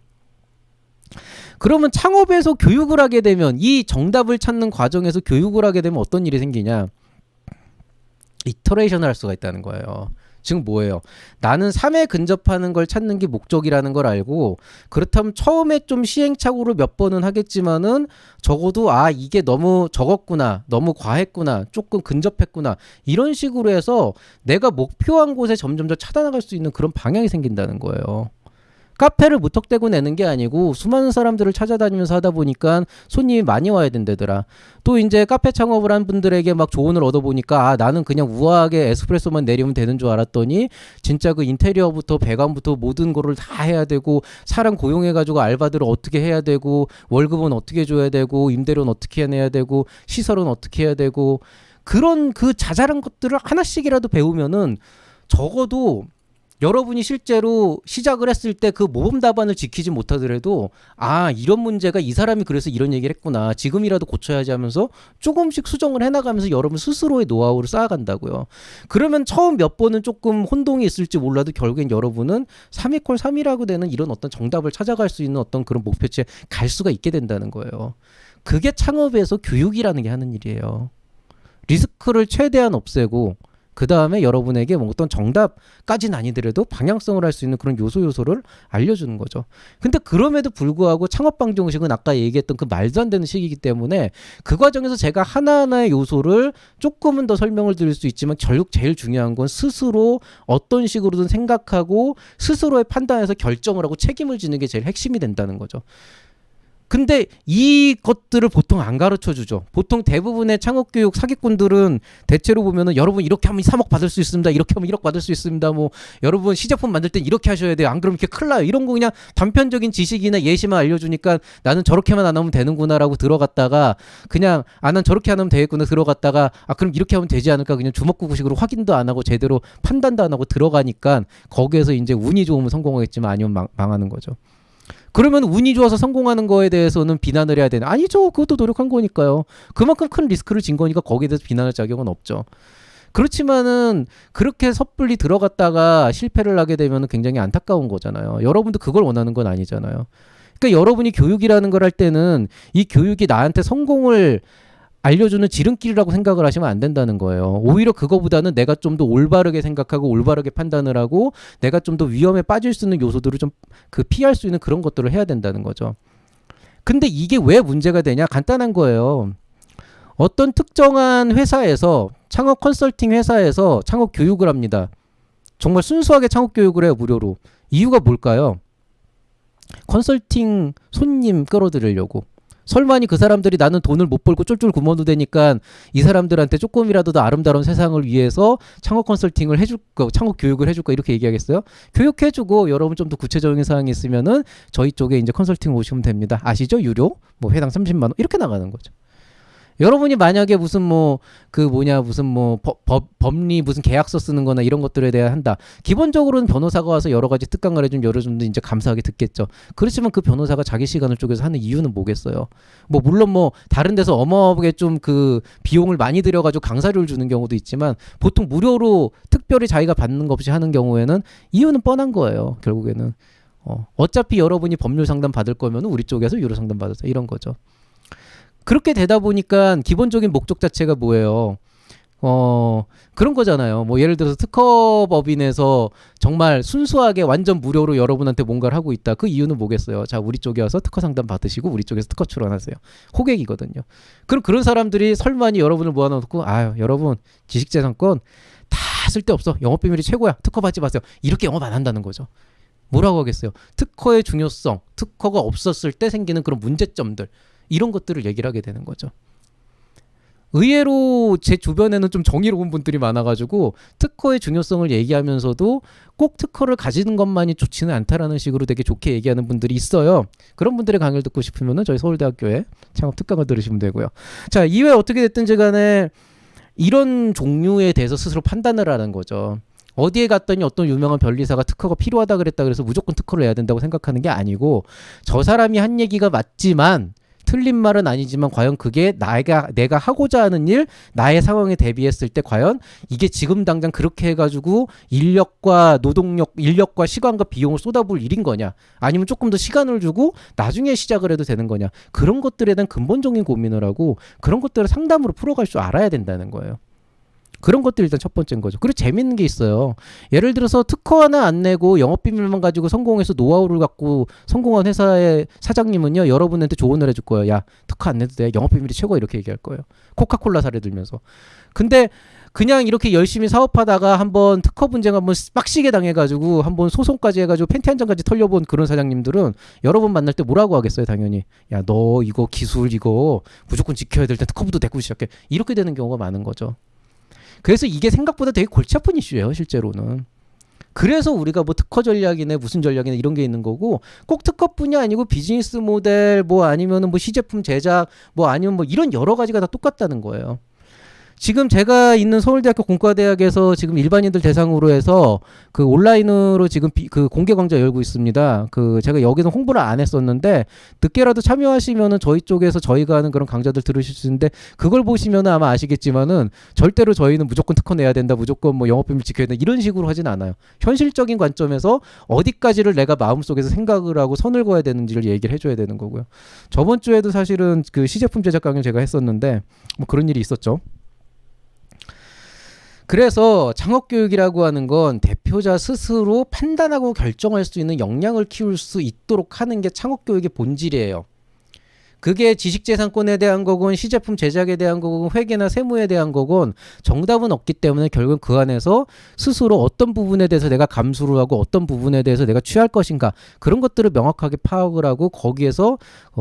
그러면 창업에서 교육을 하게 되면 이 정답을 찾는 과정에서 교육을 하게 되면 어떤 일이 생기냐? 이터레이션을 할 수가 있다는 거예요. 지금 뭐예요? 나는 3에 근접하는 걸 찾는 게 목적이라는 걸 알고 그렇다면 처음에 좀 시행착오를 몇 번은 하겠지만은 적어도 이게 너무 적었구나, 너무 과했구나, 조금 근접했구나 이런 식으로 해서 내가 목표한 곳에 점점 더 찾아나갈 수 있는 그런 방향이 생긴다는 거예요. 카페를 무턱대고 내는 게 아니고 수많은 사람들을 찾아다니면서 하다 보니까 손님이 많이 와야 된다더라. 또 이제 카페 창업을 한 분들에게 막 조언을 얻어보니까 나는 그냥 우아하게 에스프레소만 내리면 되는 줄 알았더니 진짜 그 인테리어부터 배관부터 모든 거를 다 해야 되고 사람 고용해가지고 알바들을 어떻게 해야 되고 월급은 어떻게 줘야 되고 임대료는 어떻게 내야 되고 시설은 어떻게 해야 되고 그런 그 자잘한 것들을 하나씩이라도 배우면은 적어도 여러분이 실제로 시작을 했을 때 그 모범 답안을 지키지 못하더라도 이런 문제가 이 사람이 그래서 이런 얘기를 했구나. 지금이라도 고쳐야지 하면서 조금씩 수정을 해나가면서 여러분 스스로의 노하우를 쌓아간다고요. 그러면 처음 몇 번은 조금 혼동이 있을지 몰라도 결국엔 여러분은 3이퀄 3이라고 되는 이런 어떤 정답을 찾아갈 수 있는 어떤 그런 목표치에 갈 수가 있게 된다는 거예요. 그게 창업에서 교육이라는 게 하는 일이에요. 리스크를 최대한 없애고 그 다음에 여러분에게 뭐 어떤 정답까지는 아니더라도 방향성을 할 수 있는 그런 요소를 알려주는 거죠. 근데 그럼에도 불구하고 창업 방정식은 아까 얘기했던 그 말도 안 되는 식이기 때문에 그 과정에서 제가 하나하나의 요소를 조금은 더 설명을 드릴 수 있지만 결국 제일 중요한 건 스스로 어떤 식으로든 생각하고 스스로의 판단에서 결정을 하고 책임을 지는 게 제일 핵심이 된다는 거죠. 근데 이것들을 보통 안 가르쳐 주죠. 보통 대부분의 창업교육 사기꾼들은 대체로 보면은 여러분 이렇게 하면 3억 받을 수 있습니다. 이렇게 하면 1억 받을 수 있습니다. 뭐 여러분 시제품 만들 땐 이렇게 하셔야 돼요. 안 그러면 이렇게 큰일 나요. 이런 거 그냥 단편적인 지식이나 예시만 알려주니까 나는 저렇게만 안 하면 되는구나라고 들어갔다가 그냥 난 저렇게 안 하면 되겠구나 들어갔다가 그럼 이렇게 하면 되지 않을까 그냥 주먹구구식으로 확인도 안 하고 제대로 판단도 안 하고 들어가니까 거기에서 이제 운이 좋으면 성공하겠지만 아니면 망하는 거죠. 그러면 운이 좋아서 성공하는 거에 대해서는 비난을 해야 되나? 아니죠. 그것도 노력한 거니까요. 그만큼 큰 리스크를 진 거니까 거기에 대해서 비난할 자격은 없죠. 그렇지만은 그렇게 섣불리 들어갔다가 실패를 하게 되면 굉장히 안타까운 거잖아요. 여러분도 그걸 원하는 건 아니잖아요. 그러니까 여러분이 교육이라는 걸 할 때는 이 교육이 나한테 성공을 알려주는 지름길이라고 생각을 하시면 안 된다는 거예요. 오히려 그거보다는 내가 좀 더 올바르게 생각하고 올바르게 판단을 하고 내가 좀 더 위험에 빠질 수 있는 요소들을 좀 그 피할 수 있는 그런 것들을 해야 된다는 거죠. 근데 이게 왜 문제가 되냐? 간단한 거예요. 어떤 특정한 회사에서 창업 컨설팅 회사에서 창업 교육을 합니다. 정말 순수하게 창업 교육을 해요, 무료로. 이유가 뭘까요? 컨설팅 손님 끌어들이려고. 설마니 그 사람들이 나는 돈을 못 벌고 쫄쫄 굶어도 되니까 이 사람들한테 조금이라도 더 아름다운 세상을 위해서 창업 컨설팅을 해줄까, 창업 교육을 해줄까 이렇게 얘기하겠어요? 교육해주고 여러분 좀 더 구체적인 사항이 있으면은 저희 쪽에 이제 컨설팅 오시면 됩니다. 아시죠? 유료? 뭐 회당 30만 원 이렇게 나가는 거죠. 여러분이 만약에 무슨 뭐 그 뭐냐 무슨 뭐 법리 무슨 계약서 쓰는 거나 이런 것들에 대해 한다. 기본적으로는 변호사가 와서 여러 가지 특강을 해준 여러분들 이제 감사하게 듣겠죠. 그렇지만 그 변호사가 자기 시간을 쪼개서 하는 이유는 뭐겠어요? 뭐 물론 뭐 다른 데서 어마어마하게 좀 그 비용을 많이 들여가지고 강사료를 주는 경우도 있지만 보통 무료로 특별히 자기가 받는 것 없이 하는 경우에는 이유는 뻔한 거예요. 결국에는 어차피 여러분이 법률 상담 받을 거면 우리 쪽에서 유료 상담 받으세요. 이런 거죠. 그렇게 되다 보니까 기본적인 목적 자체가 뭐예요? 그런 거잖아요. 뭐 예를 들어서 특허법인에서 정말 순수하게 완전 무료로 여러분한테 뭔가를 하고 있다. 그 이유는 뭐겠어요? 자, 우리 쪽에 와서 특허 상담 받으시고 우리 쪽에서 특허 출원하세요. 호객이거든요. 그럼 그런 사람들이 설마니 여러분을 모아놓고 아유, 여러분 지식재산권 다 쓸데없어. 영업비밀이 최고야. 특허 받지 마세요. 이렇게 영업 안 한다는 거죠. 뭐라고 하겠어요? 특허의 중요성, 특허가 없었을 때 생기는 그런 문제점들 이런 것들을 얘기를 하게 되는 거죠. 의외로 제 주변에는 좀 정의로운 분들이 많아가지고 특허의 중요성을 얘기하면서도 꼭 특허를 가지는 것만이 좋지는 않다라는 식으로 되게 좋게 얘기하는 분들이 있어요. 그런 분들의 강의를 듣고 싶으면 저희 서울대학교에 창업 특강을 들으시면 되고요. 자, 이외에 어떻게 됐든지 간에 이런 종류에 대해서 스스로 판단을 하는 거죠. 어디에 갔더니 어떤 유명한 변리사가 특허가 필요하다 그랬다 그래서 무조건 특허를 내야 된다고 생각하는 게 아니고 저 사람이 한 얘기가 맞지만 틀린 말은 아니지만 과연 그게 내가 하고자 하는 일, 나의 상황에 대비했을 때 과연 이게 지금 당장 그렇게 해가지고 인력과 노동력, 인력과 시간과 비용을 쏟아부을 일인 거냐? 아니면 조금 더 시간을 주고 나중에 시작을 해도 되는 거냐? 그런 것들에 대한 근본적인 고민을 하고 그런 것들을 상담으로 풀어갈 줄 알아야 된다는 거예요. 그런 것들이 일단 첫 번째인 거죠. 그리고 재밌는 게 있어요. 예를 들어서 특허 하나 안 내고 영업비밀만 가지고 성공해서 노하우를 갖고 성공한 회사의 사장님은요, 여러분한테 조언을 해줄 거예요. 야, 특허 안 내도 돼. 영업비밀이 최고야. 이렇게 얘기할 거예요. 코카콜라 사례 들면서. 근데 그냥 이렇게 열심히 사업하다가 한번 특허 분쟁 한번 빡시게 당해가지고 한번 소송까지 해가지고 팬티 한 장까지 털려본 그런 사장님들은 여러분 만날 때 뭐라고 하겠어요? 당연히. 야, 너 이거 기술 이거 무조건 지켜야 될 때 특허부터 내고 시작해. 이렇게 되는 경우가 많은 거죠. 그래서 이게 생각보다 되게 골치 아픈 이슈예요, 실제로는. 그래서 우리가 뭐 특허 전략이네 무슨 전략이네 이런 게 있는 거고 꼭 특허뿐이 아니고 비즈니스 모델 뭐 아니면은 뭐 시제품 제작 뭐 아니면 뭐 이런 여러 가지가 다 똑같다는 거예요. 지금 제가 있는 서울대학교 공과대학에서 지금 일반인들 대상으로 해서 그 온라인으로 지금 그 공개 강좌 열고 있습니다. 그 제가 여기서 홍보를 안 했었는데 늦게라도 참여하시면은 저희 쪽에서 저희가 하는 그런 강좌들 들으실 수 있는데 그걸 보시면은 아마 아시겠지만은 절대로 저희는 무조건 특허 내야 된다, 무조건 뭐 영업비밀 지켜야 된다 이런 식으로 하진 않아요. 현실적인 관점에서 어디까지를 내가 마음속에서 생각을 하고 선을 그어야 되는지를 얘기를 해줘야 되는 거고요. 저번 주에도 사실은 그 시제품 제작 강의 제가 했었는데 뭐 그런 일이 있었죠. 그래서 창업교육이라고 하는 건 대표자 스스로 판단하고 결정할 수 있는 역량을 키울 수 있도록 하는 게 창업교육의 본질이에요. 그게 지식재산권에 대한 거건 시제품 제작에 대한 거건 회계나 세무에 대한 거건 정답은 없기 때문에 결국은 그 안에서 스스로 어떤 부분에 대해서 내가 감수를 하고 어떤 부분에 대해서 내가 취할 것인가 그런 것들을 명확하게 파악을 하고 거기에서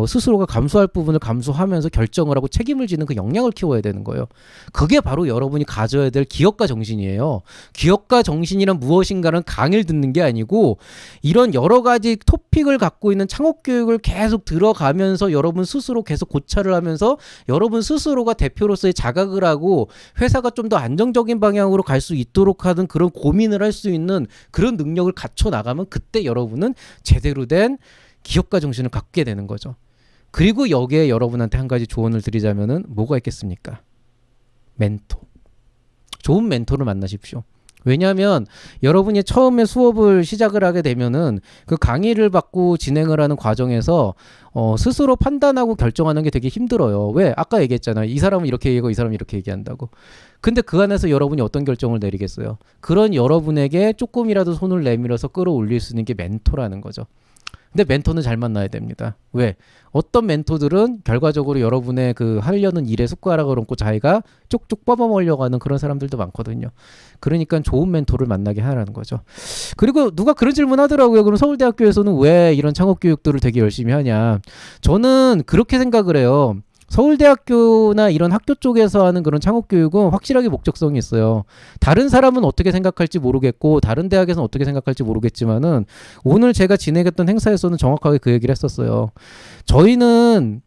스스로가 감수할 부분을 감수하면서 결정을 하고 책임을 지는 그 역량을 키워야 되는 거예요. 그게 바로 여러분이 가져야 될 기업가 정신이에요. 기업가 정신이란 무엇인가는 강의를 듣는 게 아니고 이런 여러 가지 토픽을 갖고 있는 창업교육을 계속 들어가면서 여러분 스스로 계속 고찰을 하면서 여러분 스스로가 대표로서의 자각을 하고 회사가 좀 더 안정적인 방향으로 갈 수 있도록 하는 그런 고민을 할 수 있는 그런 능력을 갖춰 나가면 그때 여러분은 제대로 된 기업가 정신을 갖게 되는 거죠. 그리고 여기에 여러분한테 한 가지 조언을 드리자면은 뭐가 있겠습니까? 멘토. 좋은 멘토를 만나십시오. 왜냐하면 여러분이 처음에 수업을 시작을 하게 되면은 그 강의를 받고 진행을 하는 과정에서 스스로 판단하고 결정하는 게 되게 힘들어요. 왜? 아까 얘기했잖아요. 이 사람은 이렇게 얘기하고 이 사람은 이렇게 얘기한다고. 근데 그 안에서 여러분이 어떤 결정을 내리겠어요? 그런 여러분에게 조금이라도 손을 내밀어서 끌어올릴 수 있는 게 멘토라는 거죠. 근데 멘토는 잘 만나야 됩니다. 왜? 어떤 멘토들은 결과적으로 여러분의 그 하려는 일에 숟가락을 얹고 자기가 쪽쪽 뽑아먹으려고 하는 그런 사람들도 많거든요. 그러니까 좋은 멘토를 만나게 하라는 거죠. 그리고 누가 그런 질문 하더라고요. 그럼 서울대학교에서는 왜 이런 창업교육들을 되게 열심히 하냐. 저는 그렇게 생각을 해요. 서울대학교나 이런 학교 쪽에서 하는 그런 창업교육은 확실하게 목적성이 있어요. 다른 사람은 어떻게 생각할지 모르겠고 다른 대학에서는 어떻게 생각할지 모르겠지만은 오늘 제가 진행했던 행사에서는 정확하게 그 얘기를 했었어요. 저희는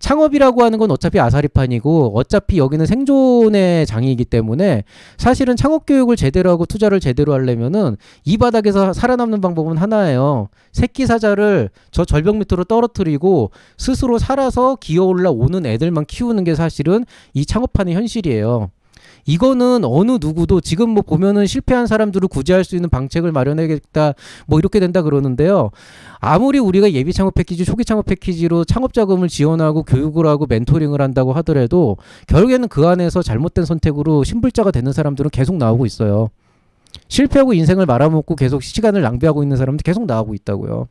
창업이라고 하는 건 어차피 아사리판이고 어차피 여기는 생존의 장이기 때문에 사실은 창업교육을 제대로 하고 투자를 제대로 하려면은 이 바닥에서 살아남는 방법은 하나예요. 새끼 사자를 저 절벽 밑으로 떨어뜨리고 스스로 살아서 기어 올라오는 애들만 키우는 게 사실은 이 창업하는 현실이에요. 이거는 어느 누구도 지금 뭐 보면은 실패한 사람들을 구제할 수 있는 방책을 마련해야겠다 뭐 이렇게 된다 그러는데요. 아무리 우리가 예비 창업 패키지, 초기 창업 패키지로 창업 자금을 지원하고 교육을 하고 멘토링을 한다고 하더라도 결국에는 그 안에서 잘못된 선택으로 신불자가 되는 사람들은 계속 나오고 있어요. 실패하고 인생을 말아먹고 계속 시간을 낭비하고 있는 사람들 계속 나오고 있다고요.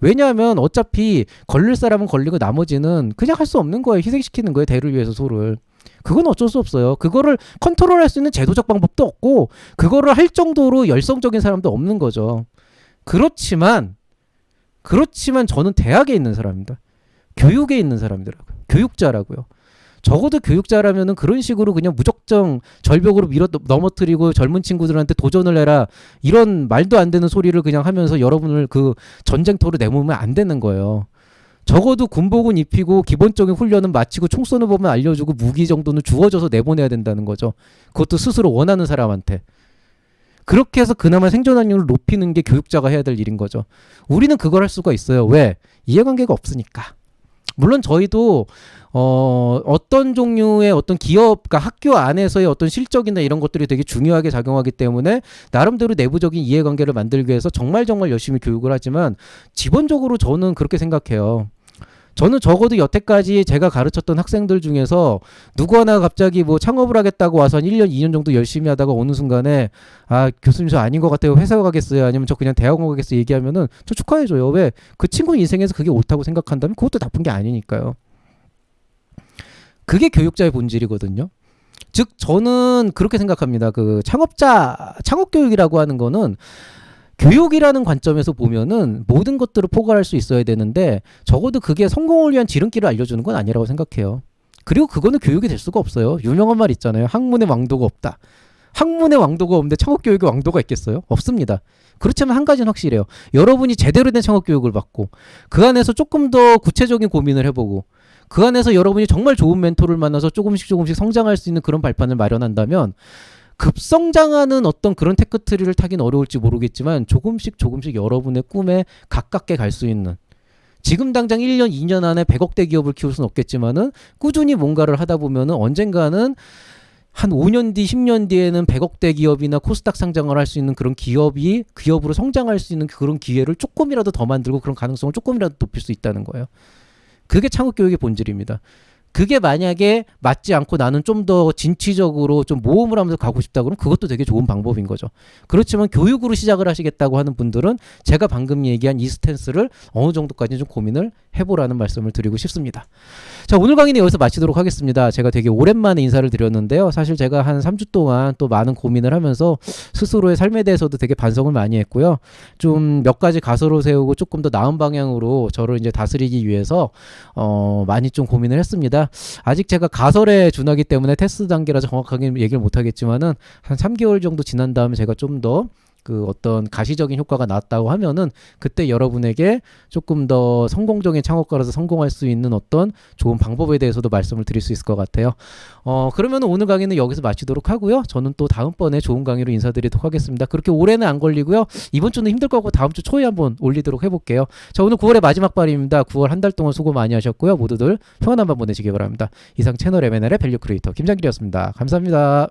왜냐하면 어차피 걸릴 사람은 걸리고 나머지는 그냥 할 수 없는 거예요. 희생시키는 거예요. 대를 위해서 소를. 그건 어쩔 수 없어요. 그거를 컨트롤할 수 있는 제도적 방법도 없고 그거를 할 정도로 열성적인 사람도 없는 거죠. 그렇지만 저는 대학에 있는 사람입니다. 교육에 있는 사람이더라고요. 교육자라고요. 적어도 교육자라면은 그런 식으로 그냥 무작정 절벽으로 밀어 넘어뜨리고 젊은 친구들한테 도전을 해라 이런 말도 안 되는 소리를 그냥 하면서 여러분을 그 전쟁터로 내모으면 안 되는 거예요. 적어도 군복은 입히고 기본적인 훈련은 마치고 총 쏘는 법만 알려주고 무기 정도는 주어져서 내보내야 된다는 거죠. 그것도 스스로 원하는 사람한테. 그렇게 해서 그나마 생존 확률을 높이는 게 교육자가 해야 될 일인 거죠. 우리는 그걸 할 수가 있어요. 왜? 이해관계가 없으니까. 물론 저희도 어떤 종류의 어떤 기업, 그러니까 학교 안에서의 어떤 실적이나 이런 것들이 되게 중요하게 작용하기 때문에 나름대로 내부적인 이해관계를 만들기 위해서 정말 열심히 교육을 하지만 기본적으로 저는 그렇게 생각해요. 저는 적어도 여태까지 제가 가르쳤던 학생들 중에서 누구 하나 갑자기 뭐 창업을 하겠다고 와서 한 1년, 2년 정도 열심히 하다가 어느 순간에 아, 교수님 저 아닌 것 같아요. 회사 가겠어요. 아니면 저 그냥 대학원 가겠어요. 얘기하면은 저 축하해줘요. 왜? 그 친구 인생에서 그게 옳다고 생각한다면 그것도 나쁜 게 아니니까요. 그게 교육자의 본질이거든요. 즉 저는 그렇게 생각합니다. 그 창업 교육이라고 하는 거는 교육이라는 관점에서 보면은 모든 것들을 포괄할 수 있어야 되는데 적어도 그게 성공을 위한 지름길을 알려주는 건 아니라고 생각해요. 그리고 그거는 교육이 될 수가 없어요. 유명한 말 있잖아요. 학문의 왕도가 없다. 학문의 왕도가 없는데 창업교육의 왕도가 있겠어요? 없습니다. 그렇지만 한 가지는 확실해요. 여러분이 제대로 된 창업교육을 받고 그 안에서 조금 더 구체적인 고민을 해보고 그 안에서 여러분이 정말 좋은 멘토를 만나서 조금씩 성장할 수 있는 그런 발판을 마련한다면 급성장하는 어떤 그런 테크트리를 타긴 어려울지 모르겠지만 조금씩 여러분의 꿈에 가깝게 갈 수 있는 지금 당장 1년, 2년 안에 100억대 기업을 키울 수는 없겠지만은 꾸준히 뭔가를 하다 보면은 언젠가는 한 5년 뒤, 10년 뒤에는 100억대 기업이나 코스닥 상장을 할 수 있는 그런 기업으로 성장할 수 있는 그런 기회를 조금이라도 더 만들고 그런 가능성을 조금이라도 높일 수 있다는 거예요. 그게 창업교육의 본질입니다. 그게 만약에 맞지 않고 나는 좀 더 진취적으로 좀 모험을 하면서 가고 싶다 그러면 그것도 되게 좋은 방법인 거죠. 그렇지만 교육으로 시작을 하시겠다고 하는 분들은 제가 방금 얘기한 이 스탠스를 어느 정도까지 좀 고민을 해보라는 말씀을 드리고 싶습니다. 자, 오늘 강의는 여기서 마치도록 하겠습니다. 제가 되게 오랜만에 인사를 드렸는데요. 사실 제가 한 3주 동안 또 많은 고민을 하면서 스스로의 삶에 대해서도 되게 반성을 많이 했고요. 좀 몇 가지 가설을 세우고 조금 더 나은 방향으로 저를 이제 다스리기 위해서 많이 좀 고민을 했습니다. 아직 제가 가설에 준하기 때문에 테스트 단계라서 정확하게 얘기를 못 하겠지만은 한 3개월 정도 지난 다음에 제가 좀 더 그 어떤 가시적인 효과가 나왔다고 하면은 그때 여러분에게 조금 더 성공적인 창업가로서 성공할 수 있는 어떤 좋은 방법에 대해서도 말씀을 드릴 수 있을 것 같아요. 그러면 오늘 강의는 여기서 마치도록 하고요. 저는 또 다음번에 좋은 강의로 인사드리도록 하겠습니다. 그렇게 오래는 안 걸리고요. 이번 주는 힘들 거고 다음 주 초에 한번 올리도록 해볼게요. 자, 오늘 9월의 마지막 발입니다. 9월 한 달 동안 수고 많이 하셨고요. 모두들 평안한 밤 보내시기 바랍니다. 이상 채널 M&L의 밸류 크리에이터 김장길이었습니다. 감사합니다.